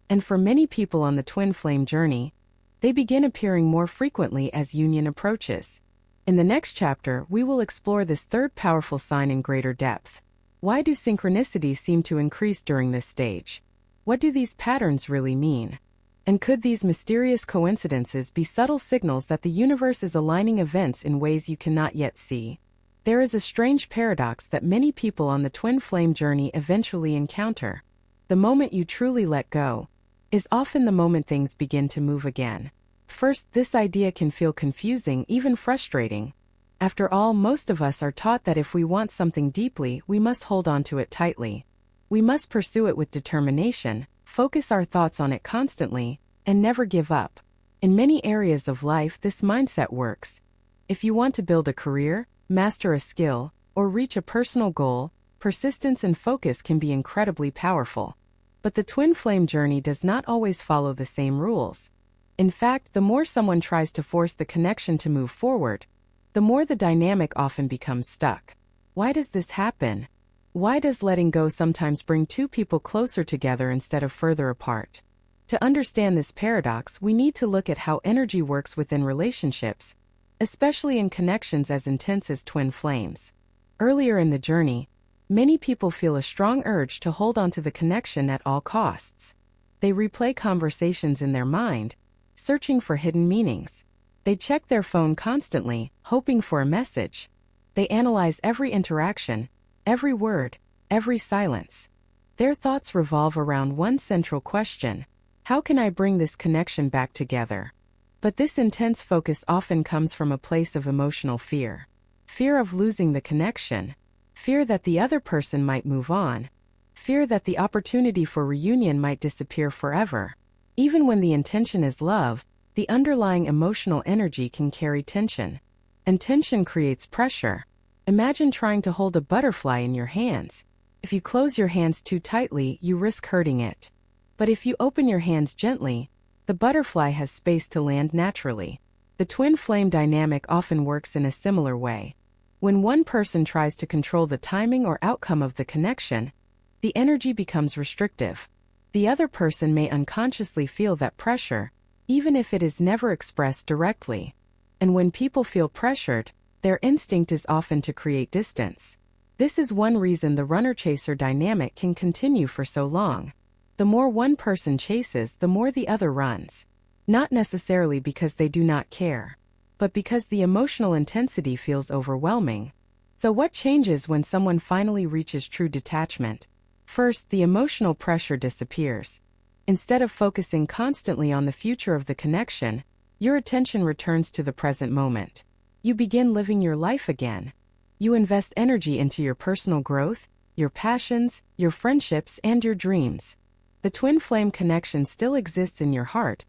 and for many people on the twin flame journey, they begin appearing more frequently as union approaches. In the next chapter, we will explore this third powerful sign in greater depth. Why do synchronicities seem to increase during this stage? What do these patterns really mean? And could these mysterious coincidences be subtle signals that the universe is aligning events in ways you cannot yet see? There is a strange paradox that many people on the twin flame journey eventually encounter. The moment you truly let go is often the moment things begin to move again. First, this idea can feel confusing, even frustrating. After all, most of us are taught that if we want something deeply, we must hold on to it tightly. We must pursue it with determination, focus our thoughts on it constantly, and never give up. In many areas of life, this mindset works. If you want to build a career, master a skill, or reach a personal goal, persistence and focus can be incredibly powerful. But the twin flame journey does not always follow the same rules. In fact, the more someone tries to force the connection to move forward, the more the dynamic often becomes stuck. Why does this happen? Why does letting go sometimes bring two people closer together instead of further apart? To understand this paradox, we need to look at how energy works within relationships, especially in connections as intense as twin flames. Earlier in the journey, many people feel a strong urge to hold on to the connection at all costs. They replay conversations in their mind, searching for hidden meanings. They check their phone constantly, hoping for a message. They analyze every interaction, every word, every silence. Their thoughts revolve around one central question: how can I bring this connection back together? But this intense focus often comes from a place of emotional fear. Fear of losing the connection. Fear that the other person might move on. Fear that the opportunity for reunion might disappear forever. Even when the intention is love, the underlying emotional energy can carry tension. And tension creates pressure. Imagine trying to hold a butterfly in your hands. If you close your hands too tightly, you risk hurting it. But if you open your hands gently, the butterfly has space to land naturally. The twin flame dynamic often works in a similar way. When one person tries to control the timing or outcome of the connection, the energy becomes restrictive. The other person may unconsciously feel that pressure, even if it is never expressed directly. And when people feel pressured, their instinct is often to create distance. This is one reason the runner-chaser dynamic can continue for so long. The more one person chases, the more the other runs. Not necessarily because they do not care, but because the emotional intensity feels overwhelming. So what changes when someone finally reaches true detachment? First, the emotional pressure disappears. Instead of focusing constantly on the future of the connection, your attention returns to the present moment. You begin living your life again. You invest energy into your personal growth, your passions, your friendships, and your dreams. The twin flame connection still exists in your heart,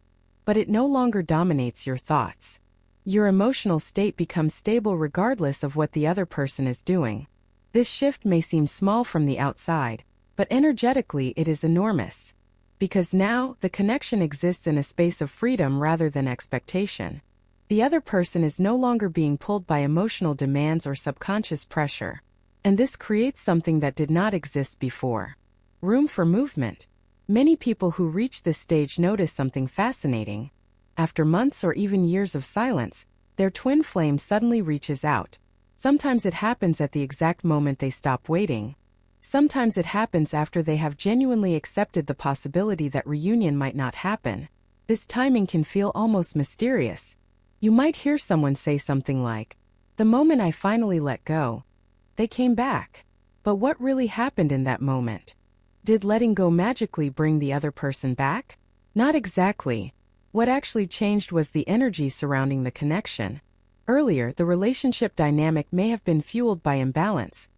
but it no longer dominates your thoughts. Your emotional state becomes stable regardless of what the other person is doing. This shift may seem small from the outside, but energetically it is enormous. Because now, the connection exists in a space of freedom rather than expectation. The other person is no longer being pulled by emotional demands or subconscious pressure. And this creates something that did not exist before. Room for movement. Many people who reach this stage notice something fascinating. After months or even years of silence, their twin flame suddenly reaches out. Sometimes it happens at the exact moment they stop waiting. Sometimes it happens after they have genuinely accepted the possibility that reunion might not happen. This timing can feel almost mysterious. You might hear someone say something like, "The moment I finally let go, they came back." But what really happened in that moment? Did letting go magically bring the other person back? Not exactly. What actually changed was the energy surrounding the connection. Earlier, the relationship dynamic may have been fueled by imbalance.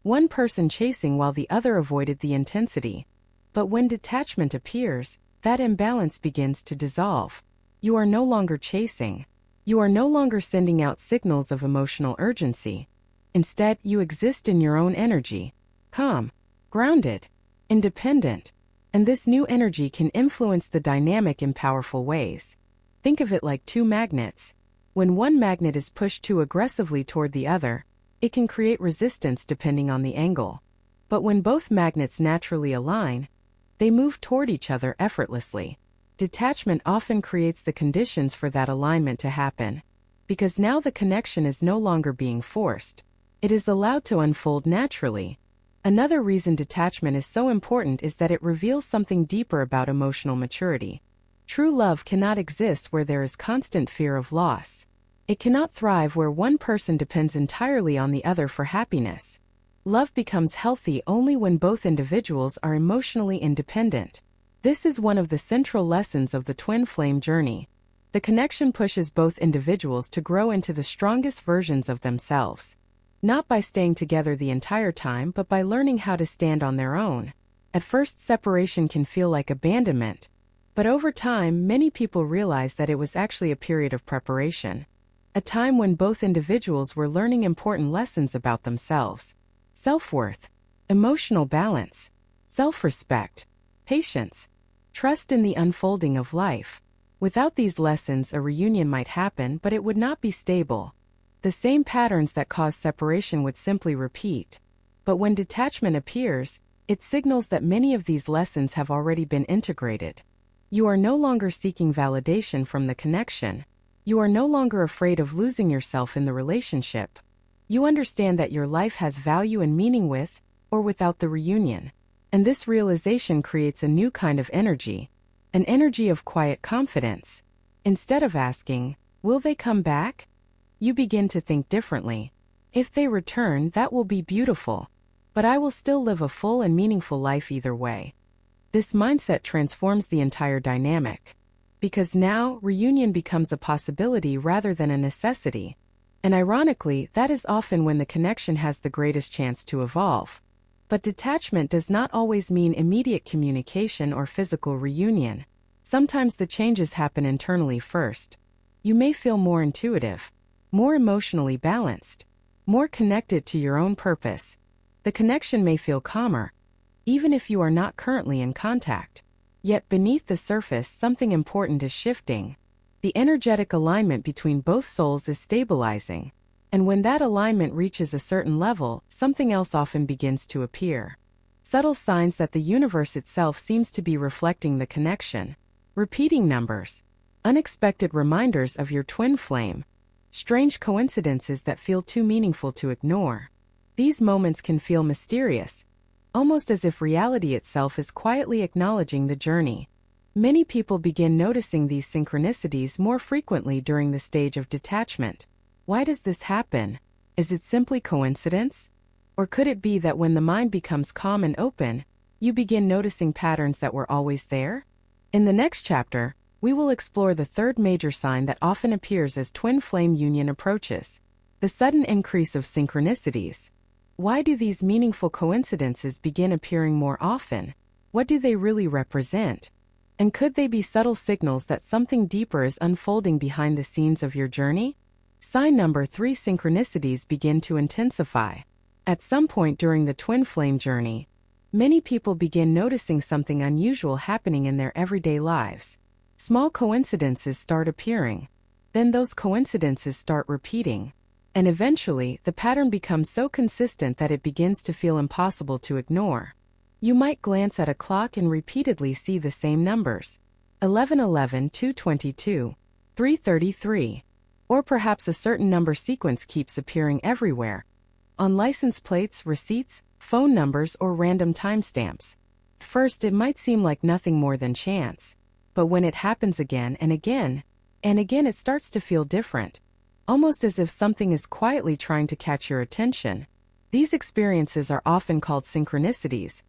One person chasing while the other avoided the intensity. But when detachment appears, that imbalance begins to dissolve. You are no longer chasing. You are no longer sending out signals of emotional urgency. Instead, you exist in your own energy, calm, grounded, independent, and this new energy can influence the dynamic in powerful ways. Think of it like two magnets. When one magnet is pushed too aggressively toward the other, it can create resistance depending on the angle. But when both magnets naturally align, they move toward each other effortlessly. Detachment often creates the conditions for that alignment to happen, because now the connection is no longer being forced. It is allowed to unfold naturally. Another reason detachment is so important is that it reveals something deeper about emotional maturity. True love cannot exist where there is constant fear of loss. It cannot thrive where one person depends entirely on the other for happiness. Love becomes healthy only when both individuals are emotionally independent. This is one of the central lessons of the twin flame journey. The connection pushes both individuals to grow into the strongest versions of themselves. Not by staying together the entire time, but by learning how to stand on their own. At first, separation can feel like abandonment, but over time, many people realize that it was actually a period of preparation. A time when both individuals were learning important lessons about themselves. Self-worth, emotional balance, self-respect, patience, trust in the unfolding of life. Without these lessons, a reunion might happen, but it would not be stable. The same patterns that cause separation would simply repeat. But when detachment appears, it signals that many of these lessons have already been integrated. You are no longer seeking validation from the connection. You are no longer afraid of losing yourself in the relationship. You understand that your life has value and meaning with or without the reunion. And this realization creates a new kind of energy, an energy of quiet confidence. Instead of asking, "Will they come back?" you begin to think differently. If they return, that will be beautiful. But I will still live a full and meaningful life either way. This mindset transforms the entire dynamic. Because now, reunion becomes a possibility rather than a necessity. And ironically, that is often when the connection has the greatest chance to evolve. But detachment does not always mean immediate communication or physical reunion. Sometimes the changes happen internally first. You may feel more intuitive, more emotionally balanced, more connected to your own purpose. The connection may feel calmer, even if you are not currently in contact. Yet beneath the surface, something important is shifting. The energetic alignment between both souls is stabilizing. And when that alignment reaches a certain level, something else often begins to appear. Subtle signs that the universe itself seems to be reflecting the connection. Repeating numbers, unexpected reminders of your twin flame, strange coincidences that feel too meaningful to ignore. These moments can feel mysterious, almost as if reality itself is quietly acknowledging the journey. Many people begin noticing these synchronicities more frequently during the stage of detachment. Why does this happen? Is it simply coincidence? Or could it be that when the mind becomes calm and open, you begin noticing patterns that were always there? In the next chapter, we will explore the third major sign that often appears as twin flame union approaches: the sudden increase of synchronicities. Why do these meaningful coincidences begin appearing more often? What do they really represent? And could they be subtle signals that something deeper is unfolding behind the scenes of your journey? Sign number 3: synchronicities begin to intensify. At some point during the twin flame journey, many people begin noticing something unusual happening in their everyday lives. Small coincidences start appearing. Then those coincidences start repeating. And eventually, the pattern becomes so consistent that it begins to feel impossible to ignore. You might glance at a clock and repeatedly see the same numbers: 11:11, 2:22, 3:33. Or perhaps a certain number sequence keeps appearing everywhere, on license plates, receipts, phone numbers, or random timestamps. First, it might seem like nothing more than chance. But when it happens again and again, it starts to feel different, almost as if something is quietly trying to catch your attention. These experiences are often called synchronicities,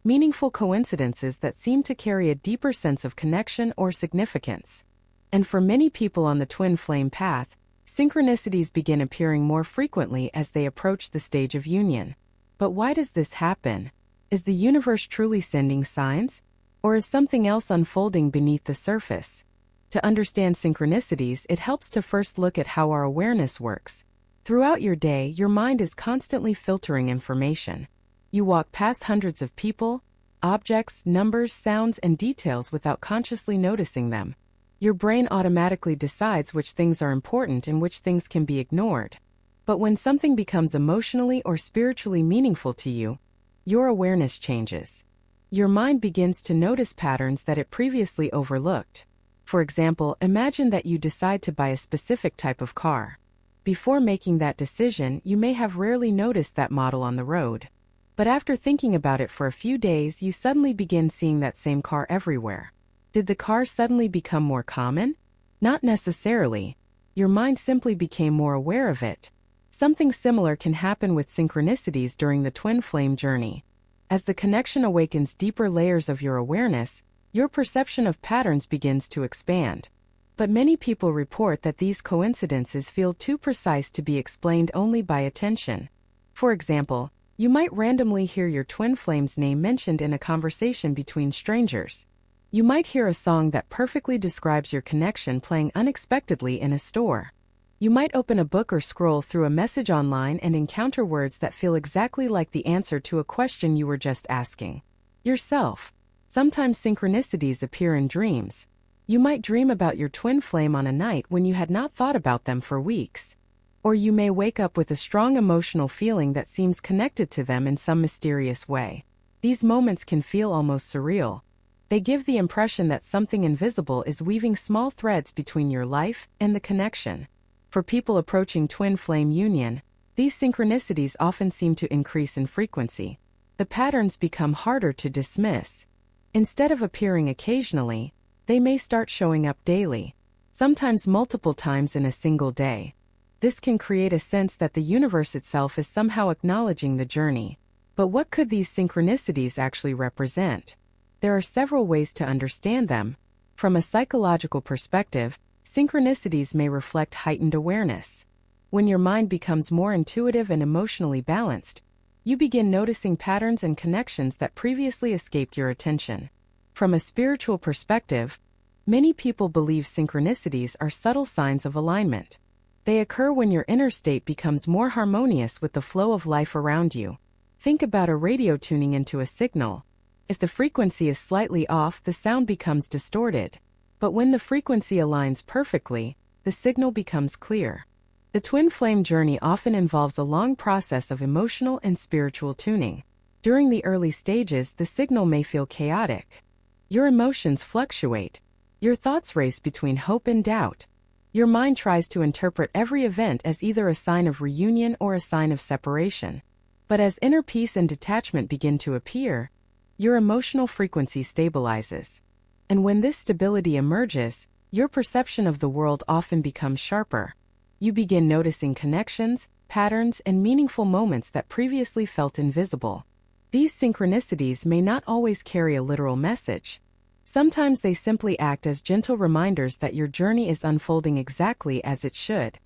meaningful coincidences that seem to carry a deeper sense of connection or significance. And for many people on the twin flame path, synchronicities begin appearing more frequently as they approach the stage of union. But why does this happen? Is the universe truly sending signs? Or is something else unfolding beneath the surface? To understand synchronicities, it helps to first look at how our awareness works. Throughout your day, your mind is constantly filtering information. You walk past hundreds of people, objects, numbers, sounds, and details without consciously noticing them. Your brain automatically decides which things are important and which things can be ignored. But when something becomes emotionally or spiritually meaningful to you, your awareness changes. Your mind begins to notice patterns that it previously overlooked. For example, imagine that you decide to buy a specific type of car. Before making that decision, you may have rarely noticed that model on the road. But after thinking about it for a few days, you suddenly begin seeing that same car everywhere. Did the car suddenly become more common? Not necessarily. Your mind simply became more aware of it. Something similar can happen with synchronicities during the twin flame journey. As the connection awakens deeper layers of your awareness, your perception of patterns begins to expand. But many people report that these coincidences feel too precise to be explained only by attention. For example, you might randomly hear your twin flame's name mentioned in a conversation between strangers. You might hear a song that perfectly describes your connection playing unexpectedly in a store. You might open a book or scroll through a message online and encounter words that feel exactly like the answer to a question you were just asking yourself. Sometimes synchronicities appear in dreams. You might dream about your twin flame on a night when you had not thought about them for weeks. Or you may wake up with a strong emotional feeling that seems connected to them in some mysterious way. These moments can feel almost surreal. They give the impression that something invisible is weaving small threads between your life and the connection. For people approaching twin flame union, these synchronicities often seem to increase in frequency. The patterns become harder to dismiss. Instead of appearing occasionally, they may start showing up daily, sometimes multiple times in a single day. This can create a sense that the universe itself is somehow acknowledging the journey. But what could these synchronicities actually represent? There are several ways to understand them. From a psychological perspective, synchronicities may reflect heightened awareness. When your mind becomes more intuitive and emotionally balanced, you begin noticing patterns and connections that previously escaped your attention. From a spiritual perspective, many people believe synchronicities are subtle signs of alignment. They occur when your inner state becomes more harmonious with the flow of life around you. Think about a radio tuning into a signal. If the frequency is slightly off, the sound becomes distorted. But when the frequency aligns perfectly, the signal becomes clear. The twin flame journey often involves a long process of emotional and spiritual tuning. During the early stages, the signal may feel chaotic. Your emotions fluctuate. Your thoughts race between hope and doubt. Your mind tries to interpret every event as either a sign of reunion or a sign of separation. But as inner peace and detachment begin to appear, your emotional frequency stabilizes. And when this stability emerges, your perception of the world often becomes sharper. You begin noticing connections, patterns, and meaningful moments that previously felt invisible. These synchronicities may not always carry a literal message. Sometimes they simply act as gentle reminders that your journey is unfolding exactly as it should.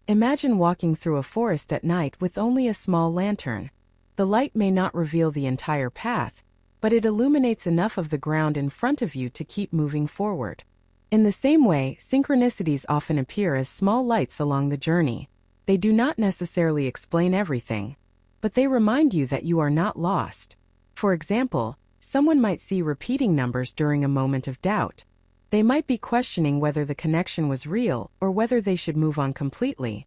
Imagine walking through a forest at night with only a small lantern. The light may not reveal the entire path, but it illuminates enough of the ground in front of you to keep moving forward. In the same way, synchronicities often appear as small lights along the journey. They do not necessarily explain everything, but they remind you that you are not lost. For example, someone might see repeating numbers during a moment of doubt. They might be questioning whether the connection was real or whether they should move on completely.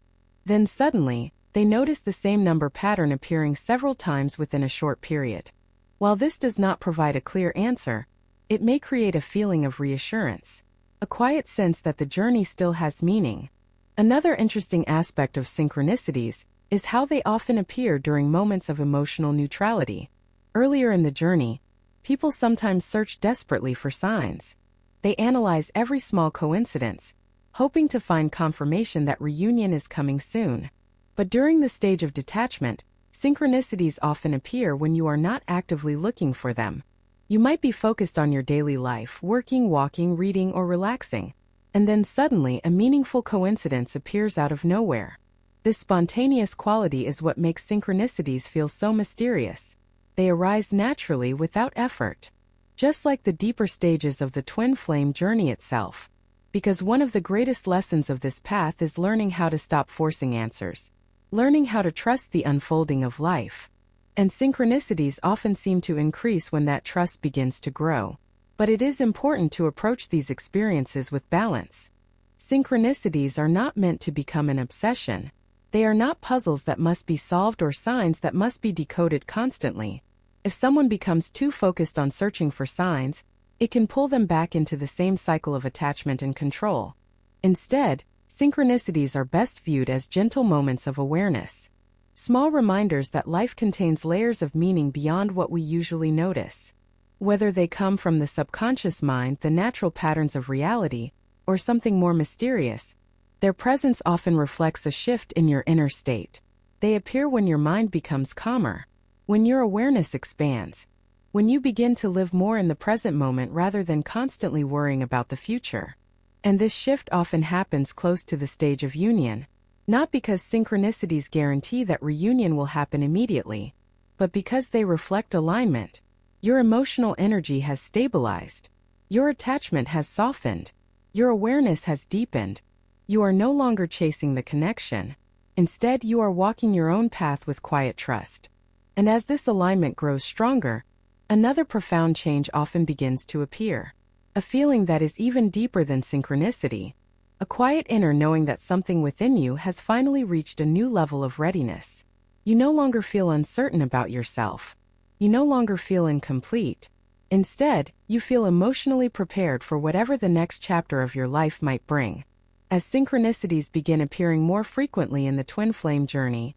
Then suddenly, they notice the same number pattern appearing several times within a short period. While this does not provide a clear answer, it may create a feeling of reassurance, a quiet sense that the journey still has meaning. Another interesting aspect of synchronicities is how they often appear during moments of emotional neutrality. Earlier in the journey, people sometimes search desperately for signs. They analyze every small coincidence, hoping to find confirmation that reunion is coming soon. But during the stage of detachment, synchronicities often appear when you are not actively looking for them. You might be focused on your daily life, working, walking, reading, or relaxing, and then suddenly a meaningful coincidence appears out of nowhere. This spontaneous quality is what makes synchronicities feel so mysterious. They arise naturally without effort, just like the deeper stages of the twin flame journey itself. Because one of the greatest lessons of this path is learning how to stop forcing answers, learning how to trust the unfolding of life. And synchronicities often seem to increase when that trust begins to grow. But it is important to approach these experiences with balance. Synchronicities are not meant to become an obsession. They are not puzzles that must be solved or signs that must be decoded constantly. If someone becomes too focused on searching for signs, it can pull them back into the same cycle of attachment and control. Instead, synchronicities are best viewed as gentle moments of awareness. Small reminders that life contains layers of meaning beyond what we usually notice. Whether they come from the subconscious mind, the natural patterns of reality, or something more mysterious, their presence often reflects a shift in your inner state. They appear when your mind becomes calmer, when your awareness expands, when you begin to live more in the present moment rather than constantly worrying about the future. And this shift often happens close to the stage of union, not because synchronicities guarantee that reunion will happen immediately, but because they reflect alignment. Your emotional energy has stabilized. Your attachment has softened. Your awareness has deepened. You are no longer chasing the connection. Instead, you are walking your own path with quiet trust. And as this alignment grows stronger, another profound change often begins to appear. A feeling that is even deeper than synchronicity. A quiet inner knowing that something within you has finally reached a new level of readiness. You no longer feel uncertain about yourself. You no longer feel incomplete. Instead, you feel emotionally prepared for whatever the next chapter of your life might bring. As synchronicities begin appearing more frequently in the twin flame journey,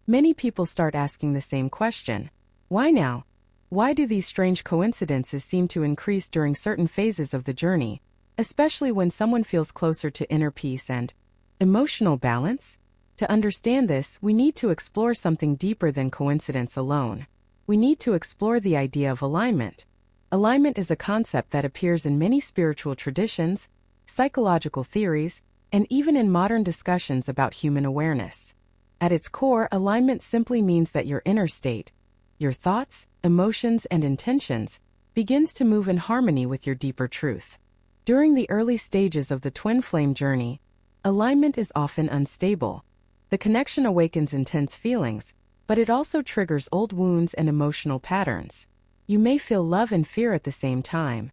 many people start asking the same question. Why now? Why do these strange coincidences seem to increase during certain phases of the journey, especially when someone feels closer to inner peace and emotional balance? To understand this, we need to explore something deeper than coincidence alone. We need to explore the idea of alignment. Alignment is a concept that appears in many spiritual traditions, psychological theories, and even in modern discussions about human awareness. At its core, alignment simply means that your inner state, your thoughts, emotions, and intentions, begins to move in harmony with your deeper truth. During the early stages of the twin flame journey, alignment is often unstable. The connection awakens intense feelings, but it also triggers old wounds and emotional patterns. You may feel love and fear at the same time.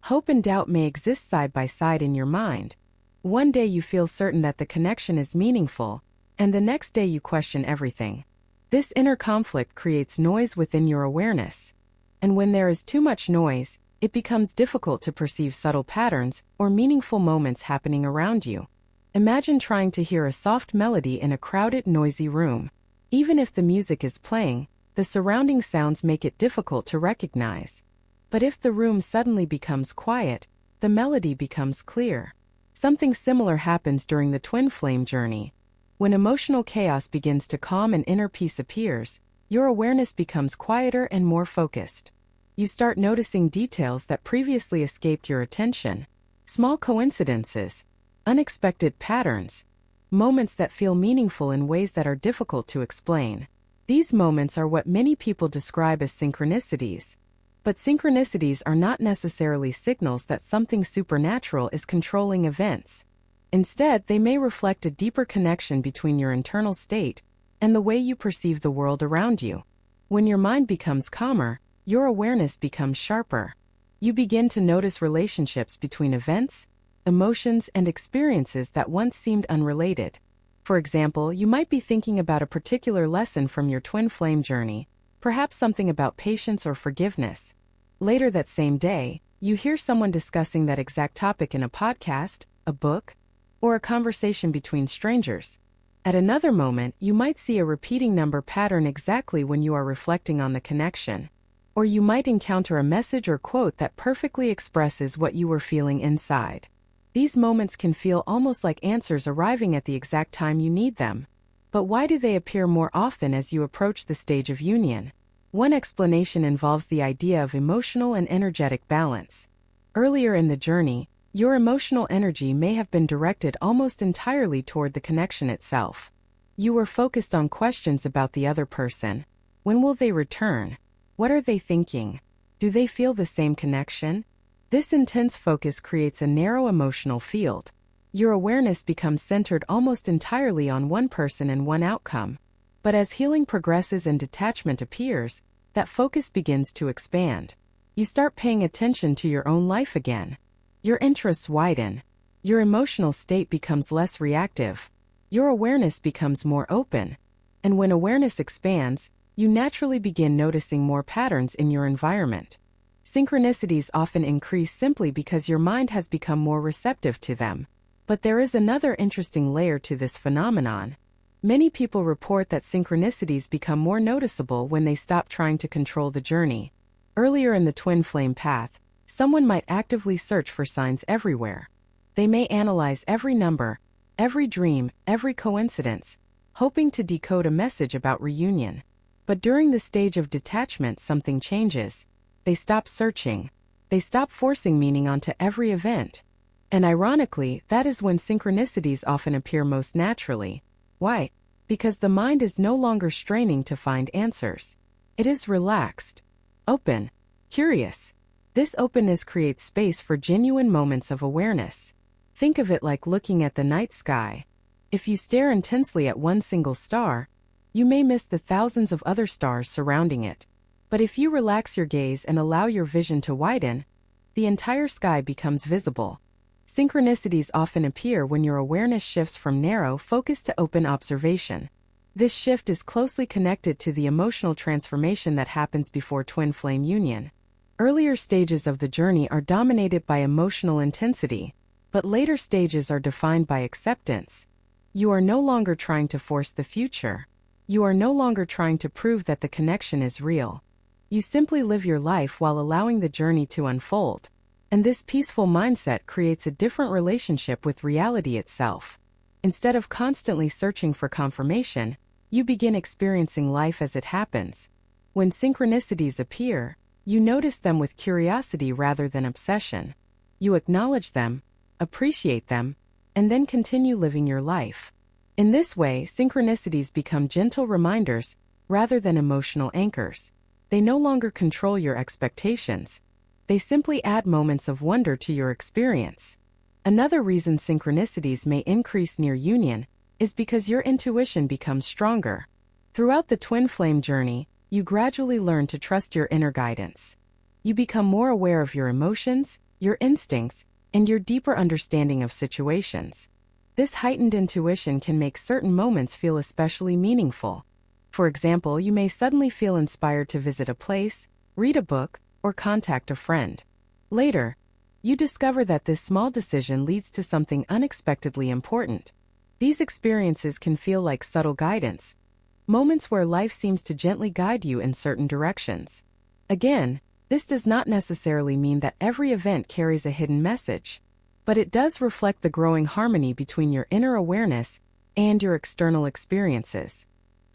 Hope and doubt may exist side by side in your mind. One day you feel certain that the connection is meaningful, and the next day you question everything. This inner conflict creates noise within your awareness. And when there is too much noise, it becomes difficult to perceive subtle patterns or meaningful moments happening around you. Imagine trying to hear a soft melody in a crowded, noisy room. Even if the music is playing, the surrounding sounds make it difficult to recognize. But if the room suddenly becomes quiet, the melody becomes clear. Something similar happens during the twin flame journey. When emotional chaos begins to calm and inner peace appears, your awareness becomes quieter and more focused. You start noticing details that previously escaped your attention. Small coincidences, unexpected patterns, moments that feel meaningful in ways that are difficult to explain. These moments are what many people describe as synchronicities. But synchronicities are not necessarily signals that something supernatural is controlling events. Instead, they may reflect a deeper connection between your internal state and the way you perceive the world around you. When your mind becomes calmer, your awareness becomes sharper. You begin to notice relationships between events, emotions, and experiences that once seemed unrelated. For example, you might be thinking about a particular lesson from your twin flame journey, perhaps something about patience or forgiveness. Later that same day, you hear someone discussing that exact topic in a podcast, a book, or a conversation between strangers. At another moment, you might see a repeating number pattern exactly when you are reflecting on the connection. Or you might encounter a message or quote that perfectly expresses what you were feeling inside. These moments can feel almost like answers arriving at the exact time you need them. But why do they appear more often as you approach the stage of union? One explanation involves the idea of emotional and energetic balance. Earlier in the journey, your emotional energy may have been directed almost entirely toward the connection itself. You were focused on questions about the other person. When will they return? What are they thinking? Do they feel the same connection? This intense focus creates a narrow emotional field. Your awareness becomes centered almost entirely on one person and one outcome. But as healing progresses and detachment appears, that focus begins to expand. You start paying attention to your own life again. Your interests widen. Your emotional state becomes less reactive. Your awareness becomes more open. And when awareness expands, you naturally begin noticing more patterns in your environment. Synchronicities often increase simply because your mind has become more receptive to them. But there is another interesting layer to this phenomenon. Many people report that synchronicities become more noticeable when they stop trying to control the journey. Earlier in the twin flame path, someone might actively search for signs everywhere. They may analyze every number, every dream, every coincidence, hoping to decode a message about reunion. But during the stage of detachment, something changes. They stop searching. They stop forcing meaning onto every event. And ironically, that is when synchronicities often appear most naturally. Why? Because the mind is no longer straining to find answers. It is relaxed, open, curious. This openness creates space for genuine moments of awareness. Think of it like looking at the night sky. If you stare intensely at one single star, you may miss the thousands of other stars surrounding it. But if you relax your gaze and allow your vision to widen, the entire sky becomes visible. Synchronicities often appear when your awareness shifts from narrow focus to open observation. This shift is closely connected to the emotional transformation that happens before twin flame union. Earlier stages of the journey are dominated by emotional intensity, but later stages are defined by acceptance. You are no longer trying to force the future. You are no longer trying to prove that the connection is real. You simply live your life while allowing the journey to unfold. And this peaceful mindset creates a different relationship with reality itself. Instead of constantly searching for confirmation, you begin experiencing life as it happens. When synchronicities appear, you notice them with curiosity rather than obsession. You acknowledge them, appreciate them, and then continue living your life. In this way, synchronicities become gentle reminders rather than emotional anchors. They no longer control your expectations. They simply add moments of wonder to your experience. Another reason synchronicities may increase near union is because your intuition becomes stronger. Throughout the twin flame journey, you gradually learn to trust your inner guidance. You become more aware of your emotions, your instincts, and your deeper understanding of situations. This heightened intuition can make certain moments feel especially meaningful. For example, you may suddenly feel inspired to visit a place, read a book, or contact a friend. Later, you discover that this small decision leads to something unexpectedly important. These experiences can feel like subtle guidance, moments where life seems to gently guide you in certain directions. Again, this does not necessarily mean that every event carries a hidden message, but it does reflect the growing harmony between your inner awareness and your external experiences.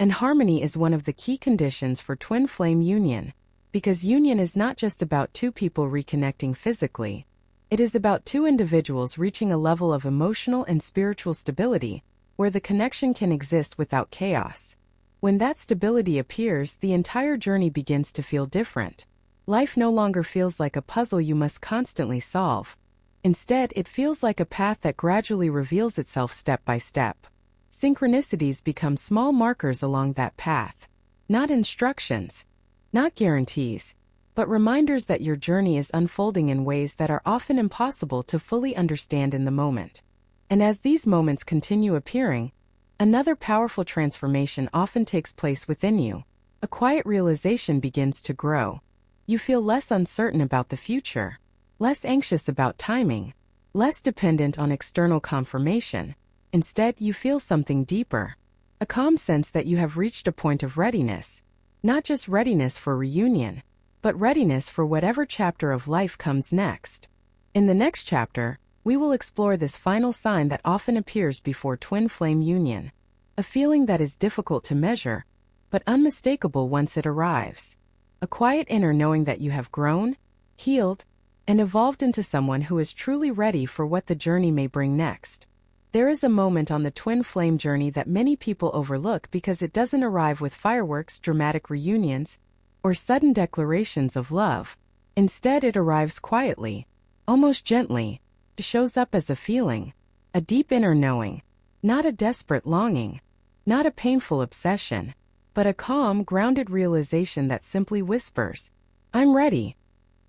And harmony is one of the key conditions for twin flame union. Because union is not just about two people reconnecting physically. It is about two individuals reaching a level of emotional and spiritual stability where the connection can exist without chaos. When that stability appears, the entire journey begins to feel different. Life no longer feels like a puzzle you must constantly solve. Instead, it feels like a path that gradually reveals itself step by step. Synchronicities become small markers along that path, not instructions, not guarantees, but reminders that your journey is unfolding in ways that are often impossible to fully understand in the moment. And as these moments continue appearing, Another powerful transformation often takes place within you. A quiet realization begins to grow. You feel less uncertain about the future, less anxious about timing, less dependent on external confirmation. Instead, you feel something deeper, a calm sense that you have reached a point of readiness. Not just readiness for reunion, but readiness for whatever chapter of life comes next. In the next chapter, we will explore this final sign that often appears before twin flame union. A feeling that is difficult to measure, but unmistakable once it arrives. A quiet inner knowing that you have grown, healed, and evolved into someone who is truly ready for what the journey may bring next. There is a moment on the twin flame journey that many people overlook because it doesn't arrive with fireworks, dramatic reunions, or sudden declarations of love. Instead, it arrives quietly, almost gently. It shows up as a feeling, a deep inner knowing, not a desperate longing, not a painful obsession, but a calm, grounded realization that simply whispers, "I'm ready."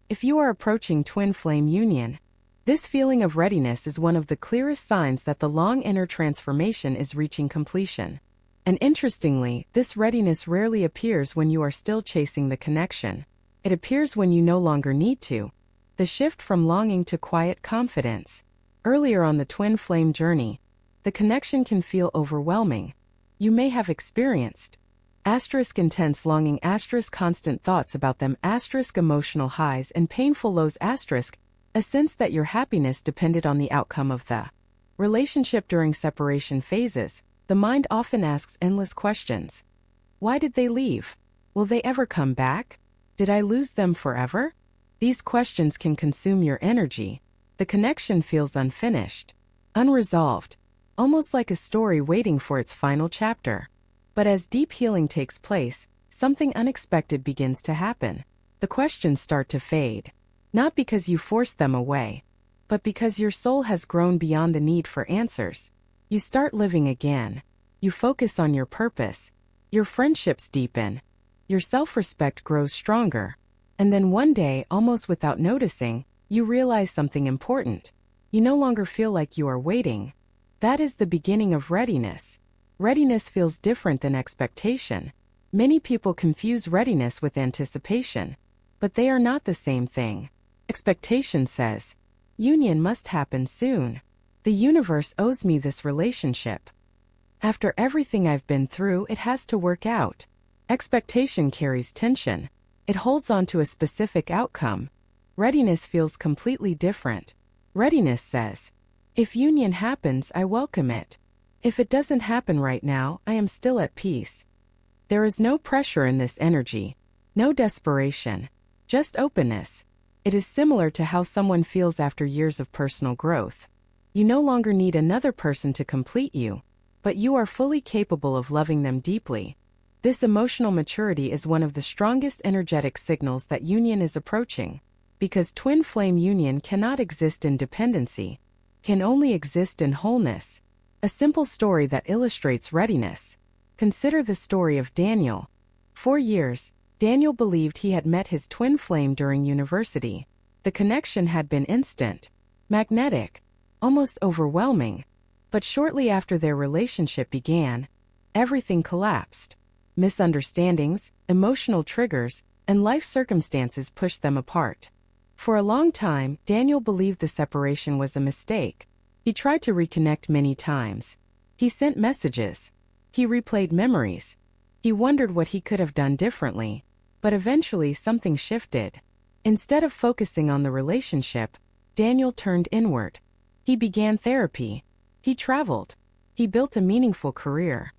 If you are approaching twin flame union, this feeling of readiness is one of the clearest signs that the long inner transformation is reaching completion. And interestingly, this readiness rarely appears when you are still chasing the connection. It appears when you no longer need to. The shift from longing to quiet confidence. Earlier on the twin flame journey, the connection can feel overwhelming. You may have experienced intense longing, constant thoughts about them, emotional highs and painful lows, a sense that your happiness depended on the outcome of the relationship. During separation phases, the mind often asks endless questions. Why did they leave? Will they ever come back? Did I lose them forever? These questions can consume your energy. The connection feels unfinished, unresolved, almost like a story waiting for its final chapter. But as deep healing takes place, something unexpected begins to happen. The questions start to fade. Not because you forced them away, but because your soul has grown beyond the need for answers. You start living again. You focus on your purpose. Your friendships deepen. Your self-respect grows stronger. And then one day, almost without noticing, you realize something important. You no longer feel like you are waiting. That is the beginning of readiness. Readiness feels different than expectation. Many people confuse readiness with anticipation, but they are not the same thing. Expectation says, union must happen soon. The universe owes me this relationship. After everything I've been through, it has to work out. Expectation carries tension. It holds on to a specific outcome. Readiness feels completely different. Readiness says, if union happens, I welcome it. If it doesn't happen right now, I am still at peace. There is no pressure in this energy, no desperation, just openness. It is similar to how someone feels after years of personal growth. You no longer need another person to complete you, but you are fully capable of loving them deeply. This emotional maturity is one of the strongest energetic signals that union is approaching, because twin flame union cannot exist in dependency, can only exist in wholeness. A simple story that illustrates readiness. Consider the story of Daniel. For years, Daniel believed he had met his twin flame during university. The connection had been instant, magnetic, almost overwhelming. But shortly after their relationship began, everything collapsed. Misunderstandings, emotional triggers, and life circumstances pushed them apart. For a long time, Daniel believed the separation was a mistake. He tried to reconnect many times. He sent messages. He replayed memories. He wondered what he could have done differently. But eventually something shifted. Instead of focusing on the relationship, Daniel turned inward. He began therapy. He traveled. He built a meaningful career.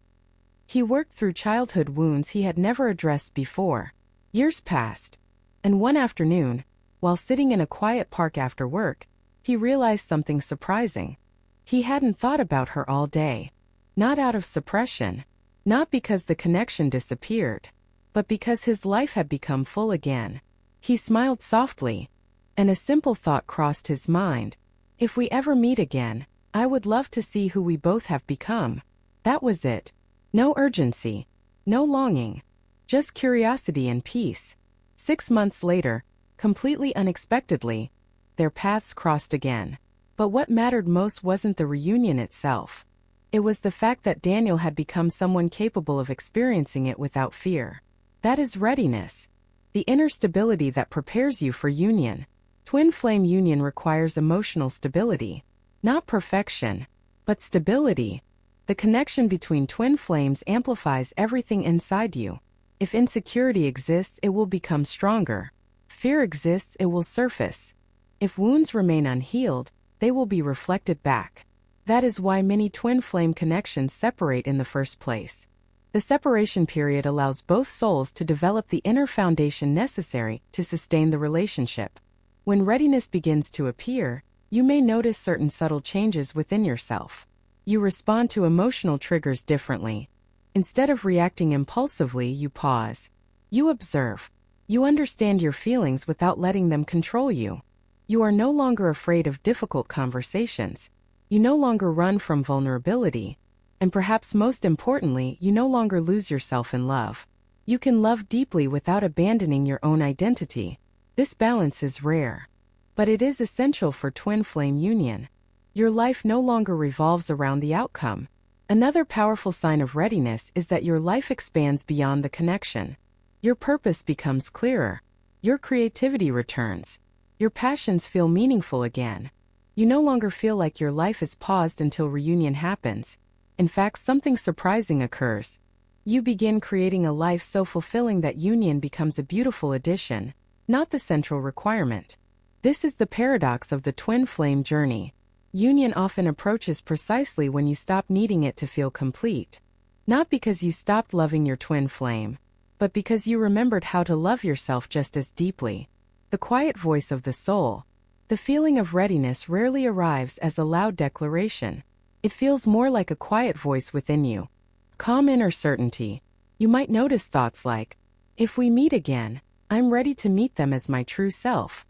He worked through childhood wounds he had never addressed before. Years passed, and one afternoon, while sitting in a quiet park after work, he realized something surprising. He hadn't thought about her all day. Not out of suppression, not because the connection disappeared, but because his life had become full again. He smiled softly, and a simple thought crossed his mind. If we ever meet again, I would love to see who we both have become. That was it. No urgency, no longing, just curiosity and peace. 6 months later, completely unexpectedly, their paths crossed again. But what mattered most wasn't the reunion itself. It was the fact that Daniel had become someone capable of experiencing it without fear. That is readiness. The inner stability that prepares you for union. Twin flame union requires emotional stability. Not perfection, but stability. The connection between twin flames amplifies everything inside you. If insecurity exists, it will become stronger. Fear exists, it will surface. If wounds remain unhealed, they will be reflected back. That is why many twin flame connections separate in the first place. The separation period allows both souls to develop the inner foundation necessary to sustain the relationship. When readiness begins to appear, you may notice certain subtle changes within yourself. You respond to emotional triggers differently. Instead of reacting impulsively, you pause. You observe. You understand your feelings without letting them control you. You are no longer afraid of difficult conversations. You no longer run from vulnerability. And perhaps most importantly, you no longer lose yourself in love. You can love deeply without abandoning your own identity. This balance is rare. But it is essential for twin flame union. Your life no longer revolves around the outcome. Another powerful sign of readiness is that your life expands beyond the connection. Your purpose becomes clearer. Your creativity returns. Your passions feel meaningful again. You no longer feel like your life is paused until reunion happens. In fact, something surprising occurs. You begin creating a life so fulfilling that union becomes a beautiful addition, not the central requirement. This is the paradox of the twin flame journey. Union often approaches precisely when you stop needing it to feel complete. Not because you stopped loving your twin flame, but because you remembered how to love yourself just as deeply. The quiet voice of the soul. The feeling of readiness rarely arrives as a loud declaration. It feels more like a quiet voice within you. Calm inner certainty. You might notice thoughts like, if we meet again, I'm ready to meet them as my true self.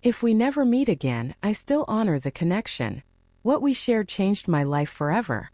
If we never meet again, I still honor the connection. What we shared changed my life forever.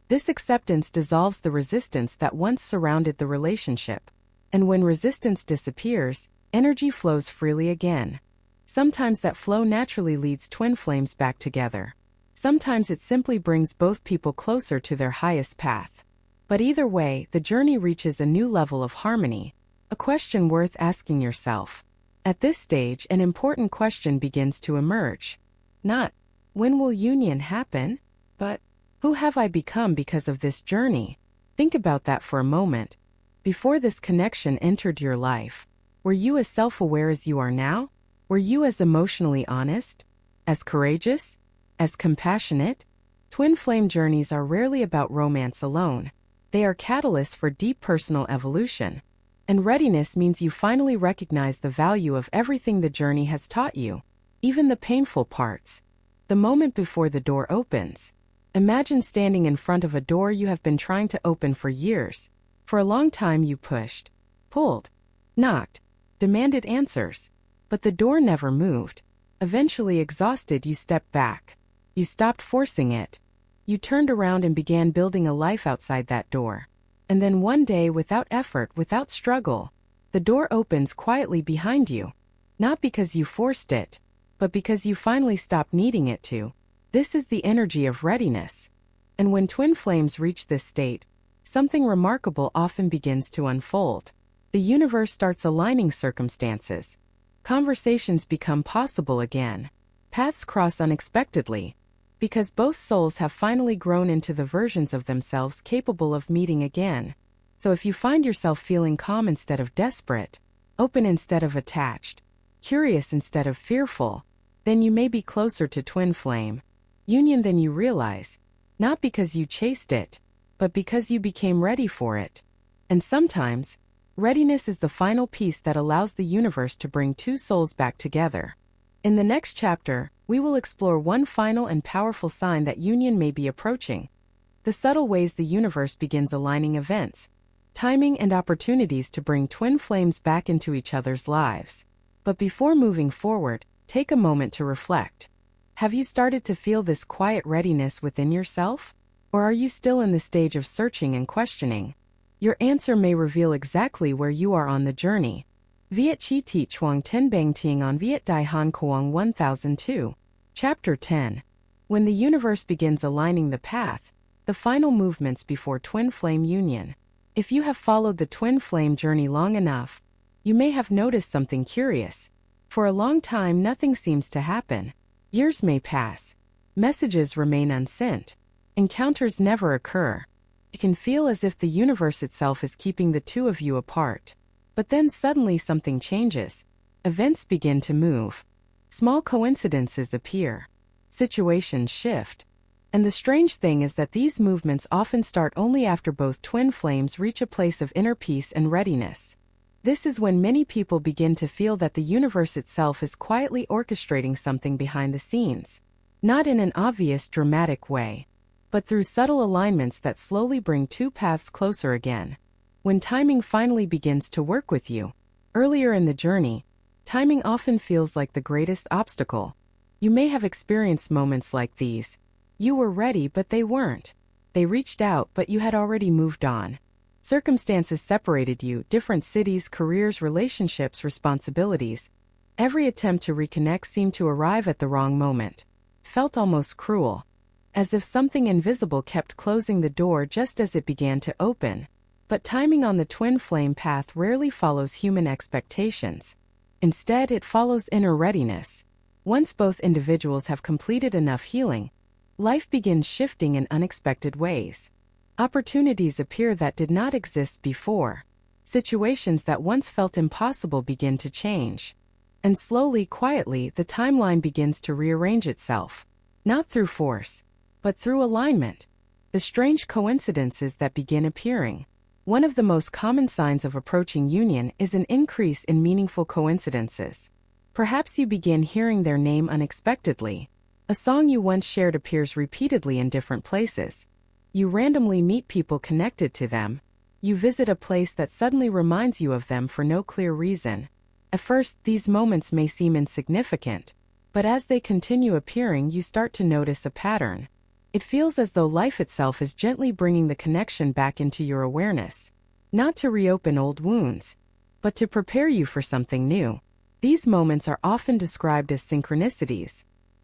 This acceptance dissolves the resistance that once surrounded the relationship. And when resistance disappears, energy flows freely again. Sometimes that flow naturally leads twin flames back together. Sometimes it simply brings both people closer to their highest path. But either way, the journey reaches a new level of harmony. A question worth asking yourself. At this stage, an important question begins to emerge. Not, when will union happen? But, who have I become because of this journey? Think about that for a moment. Before this connection entered your life, were you as self-aware as you are now? Were you as emotionally honest? As courageous? As compassionate? Twin flame journeys are rarely about romance alone. They are catalysts for deep personal evolution. And readiness means you finally recognize the value of everything the journey has taught you, even the painful parts. The moment before the door opens. Imagine standing in front of a door you have been trying to open for years. For a long time you pushed, pulled, knocked, demanded answers. But the door never moved. Eventually exhausted, you stepped back. You stopped forcing it. You turned around and began building a life outside that door. And then one day, without effort, without struggle, the door opens quietly behind you. Not because you forced it, but because you finally stopped needing it to. This is the energy of readiness. And when twin flames reach this state, something remarkable often begins to unfold. The universe starts aligning circumstances. Conversations become possible again. Paths cross unexpectedly. Because both souls have finally grown into the versions of themselves capable of meeting again. So if you find yourself feeling calm instead of desperate, open instead of attached, curious instead of fearful, then you may be closer to twin flame union than you realize. Not because you chased it, but because you became ready for it. And sometimes, readiness is the final piece that allows the universe to bring two souls back together. In the next chapter, we will explore one final and powerful sign that union may be approaching. The subtle ways the universe begins aligning events, timing, and opportunities to bring twin flames back into each other's lives. But before moving forward, take a moment to reflect. Have you started to feel this quiet readiness within yourself? Or are you still in the stage of searching and questioning? Your answer may reveal exactly where you are on the journey. Viet Chi Ti Chuang Ten Bang Ting on Viet Dai Han Kuang 1002. Chapter 10. When the universe begins aligning the path, the final movements before twin flame union. If you have followed the twin flame journey long enough, you may have noticed something curious. For a long time, nothing seems to happen. Years may pass. Messages remain unsent. Encounters never occur. It can feel as if the universe itself is keeping the two of you apart. But then suddenly something changes. Events begin to move. Small coincidences appear. Situations shift. And the strange thing is that these movements often start only after both twin flames reach a place of inner peace and readiness. This is when many people begin to feel that the universe itself is quietly orchestrating something behind the scenes. Not in an obvious, dramatic way, but through subtle alignments that slowly bring two paths closer again. When timing finally begins to work with you, earlier in the journey, timing often feels like the greatest obstacle. You may have experienced moments like these. You were ready, but they weren't. They reached out, but you had already moved on. Circumstances separated you, different cities, careers, relationships, responsibilities. Every attempt to reconnect seemed to arrive at the wrong moment. Felt almost cruel. As if something invisible kept closing the door just as it began to open. But timing on the twin flame path rarely follows human expectations. Instead, it follows inner readiness. Once both individuals have completed enough healing, life begins shifting in unexpected ways. Opportunities appear that did not exist before. Situations that once felt impossible begin to change. And slowly, quietly, the timeline begins to rearrange itself. Not through force, but through alignment. The strange coincidences that begin appearing. One of the most common signs of approaching union is an increase in meaningful coincidences. Perhaps you begin hearing their name unexpectedly. A song you once shared appears repeatedly in different places. You randomly meet people connected to them. You visit a place that suddenly reminds you of them for no clear reason. At first, these moments may seem insignificant, but as they continue appearing, you start to notice a pattern. It feels as though life itself is gently bringing the connection back into your awareness. Not to reopen old wounds, but to prepare you for something new. These moments are often described as synchronicities.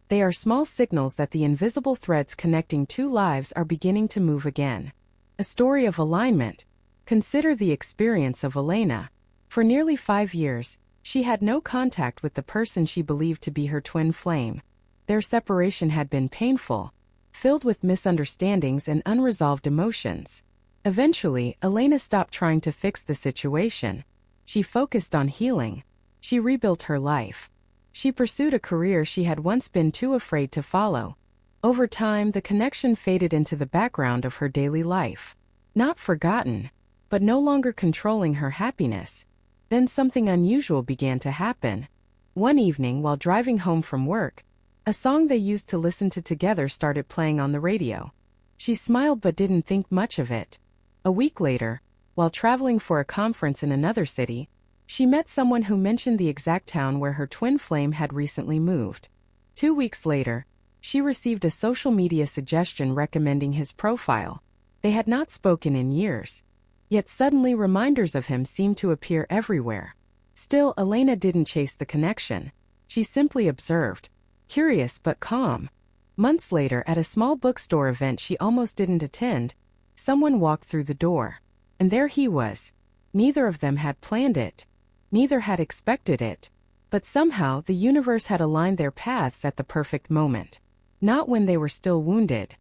They are small signals that the invisible threads connecting two lives are beginning to move again. A story of alignment. Consider the experience of Elena. For nearly 5 years, she had no contact with the person she believed to be her twin flame. Their separation had been painful, filled with misunderstandings and unresolved emotions. Eventually, Elena stopped trying to fix the situation. She focused on healing. She rebuilt her life. She pursued a career she had once been too afraid to follow. Over time, the connection faded into the background of her daily life. Not forgotten, but no longer controlling her happiness. Then something unusual began to happen. One evening, while driving home from work, a song they used to listen to together started playing on the radio. She smiled but didn't think much of it. A week later, while traveling for a conference in another city, she met someone who mentioned the exact town where her twin flame had recently moved. 2 weeks later, she received a social media suggestion recommending his profile. They had not spoken in years. Yet suddenly reminders of him seemed to appear everywhere. Still, Elena didn't chase the connection. She simply observed. Curious but calm. Months later, at a small bookstore event she almost didn't attend, someone walked through the door. And there he was. Neither of them had planned it. Neither had expected it. But somehow the universe had aligned their paths at the perfect moment. Not when they were still wounded,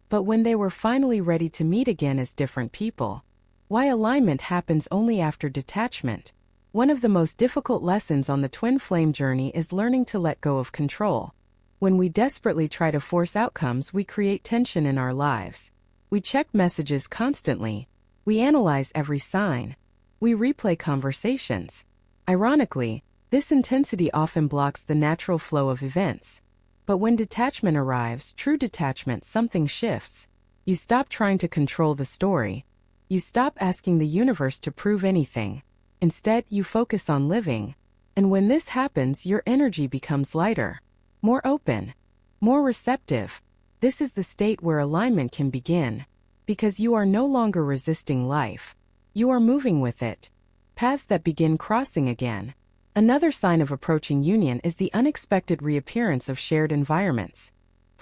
but when they were finally ready to meet again as different people. Why alignment happens only after detachment. One of the most difficult lessons on the twin flame journey is learning to let go of control. When we desperately try to force outcomes, we create tension in our lives. We check messages constantly. We analyze every sign. We replay conversations. Ironically, this intensity often blocks the natural flow of events. But when detachment arrives, true detachment, something shifts. You stop trying to control the story. You stop asking the universe to prove anything. Instead, you focus on living. And when this happens, your energy becomes lighter, more open, more receptive. This is the state where alignment can begin. Because you are no longer resisting life. You are moving with it. Paths that begin crossing again. Another sign of approaching union is the unexpected reappearance of shared environments.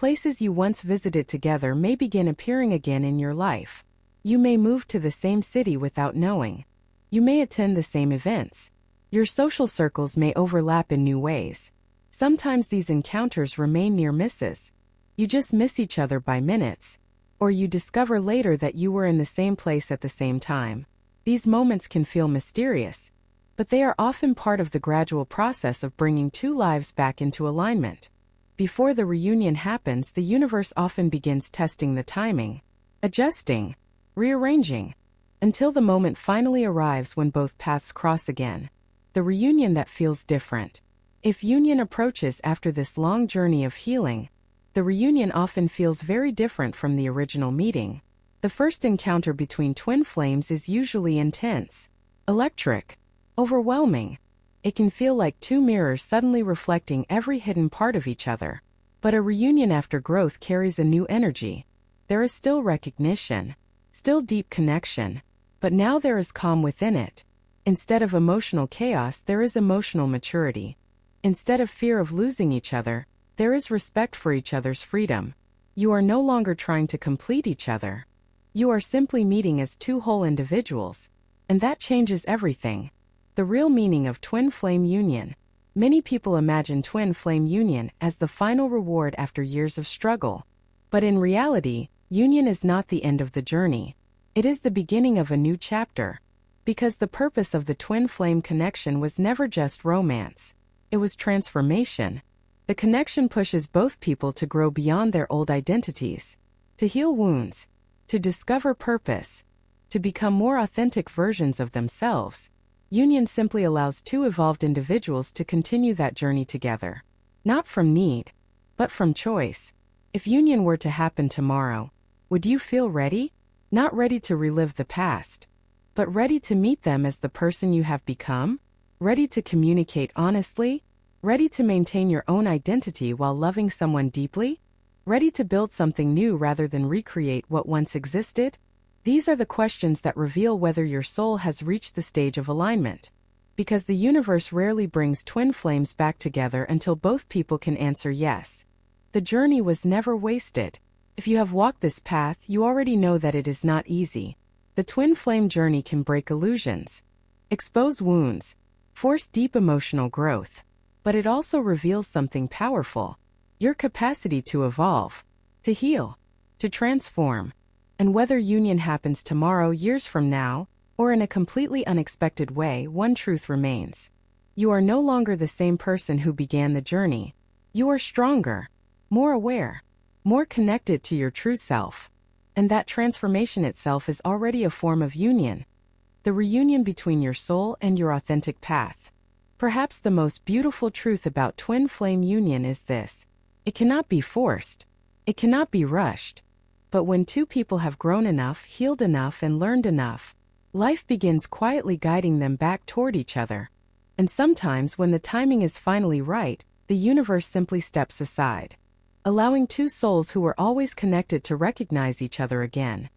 Places you once visited together may begin appearing again in your life. You may move to the same city without knowing. You may attend the same events. Your social circles may overlap in new ways. Sometimes these encounters remain near misses. You just miss each other by minutes. Or you discover later that you were in the same place at the same time. These moments can feel mysterious, but they are often part of the gradual process of bringing two lives back into alignment. Before the reunion happens, the universe often begins testing the timing, adjusting, rearranging, until the moment finally arrives when both paths cross again. The reunion that feels different. If union approaches after this long journey of healing, the reunion often feels very different from the original meeting. The first encounter between twin flames is usually intense, electric, overwhelming. It can feel like two mirrors suddenly reflecting every hidden part of each other. But a reunion after growth carries a new energy. There is still recognition, still deep connection, but now there is calm within it. Instead of emotional chaos, there is emotional maturity. Instead of fear of losing each other, there is respect for each other's freedom. You are no longer trying to complete each other. You are simply meeting as two whole individuals. And that changes everything. The real meaning of twin flame union. Many people imagine twin flame union as the final reward after years of struggle. But in reality, union is not the end of the journey. It is the beginning of a new chapter. Because the purpose of the twin flame connection was never just romance. It was transformation. The connection pushes both people to grow beyond their old identities, to heal wounds, to discover purpose, to become more authentic versions of themselves. Union simply allows two evolved individuals to continue that journey together. Not from need, but from choice. If union were to happen tomorrow, would you feel ready? Not ready to relive the past, but ready to meet them as the person you have become? Ready to communicate honestly? Ready to maintain your own identity while loving someone deeply? Ready to build something new rather than recreate what once existed? These are the questions that reveal whether your soul has reached the stage of alignment. Because the universe rarely brings twin flames back together until both people can answer yes. The journey was never wasted. If you have walked this path, you already know that it is not easy. The twin flame journey can break illusions, expose wounds, force deep emotional growth. But it also reveals something powerful. Your capacity to evolve, to heal, to transform. And whether union happens tomorrow, years from now, or in a completely unexpected way, one truth remains. You are no longer the same person who began the journey. You are stronger, more aware, more connected to your true self. And that transformation itself is already a form of union. The reunion between your soul and your authentic path. Perhaps the most beautiful truth about twin flame union is this. It cannot be forced. It cannot be rushed. But when two people have grown enough, healed enough, and learned enough, life begins quietly guiding them back toward each other. And sometimes when the timing is finally right, the universe simply steps aside, allowing two souls who were always connected to recognize each other again.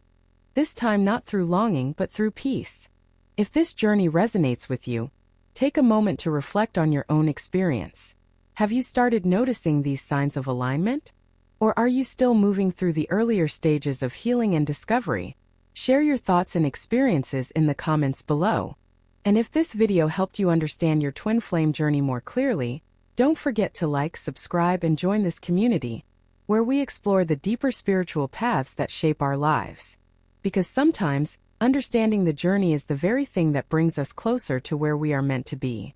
This time not through longing but through peace. If this journey resonates with you, take a moment to reflect on your own experience. Have you started noticing these signs of alignment? Or are you still moving through the earlier stages of healing and discovery? Share your thoughts and experiences in the comments below. And if this video helped you understand your twin flame journey more clearly, don't forget to like, subscribe, and join this community, where we explore the deeper spiritual paths that shape our lives. Because sometimes, understanding the journey is the very thing that brings us closer to where we are meant to be.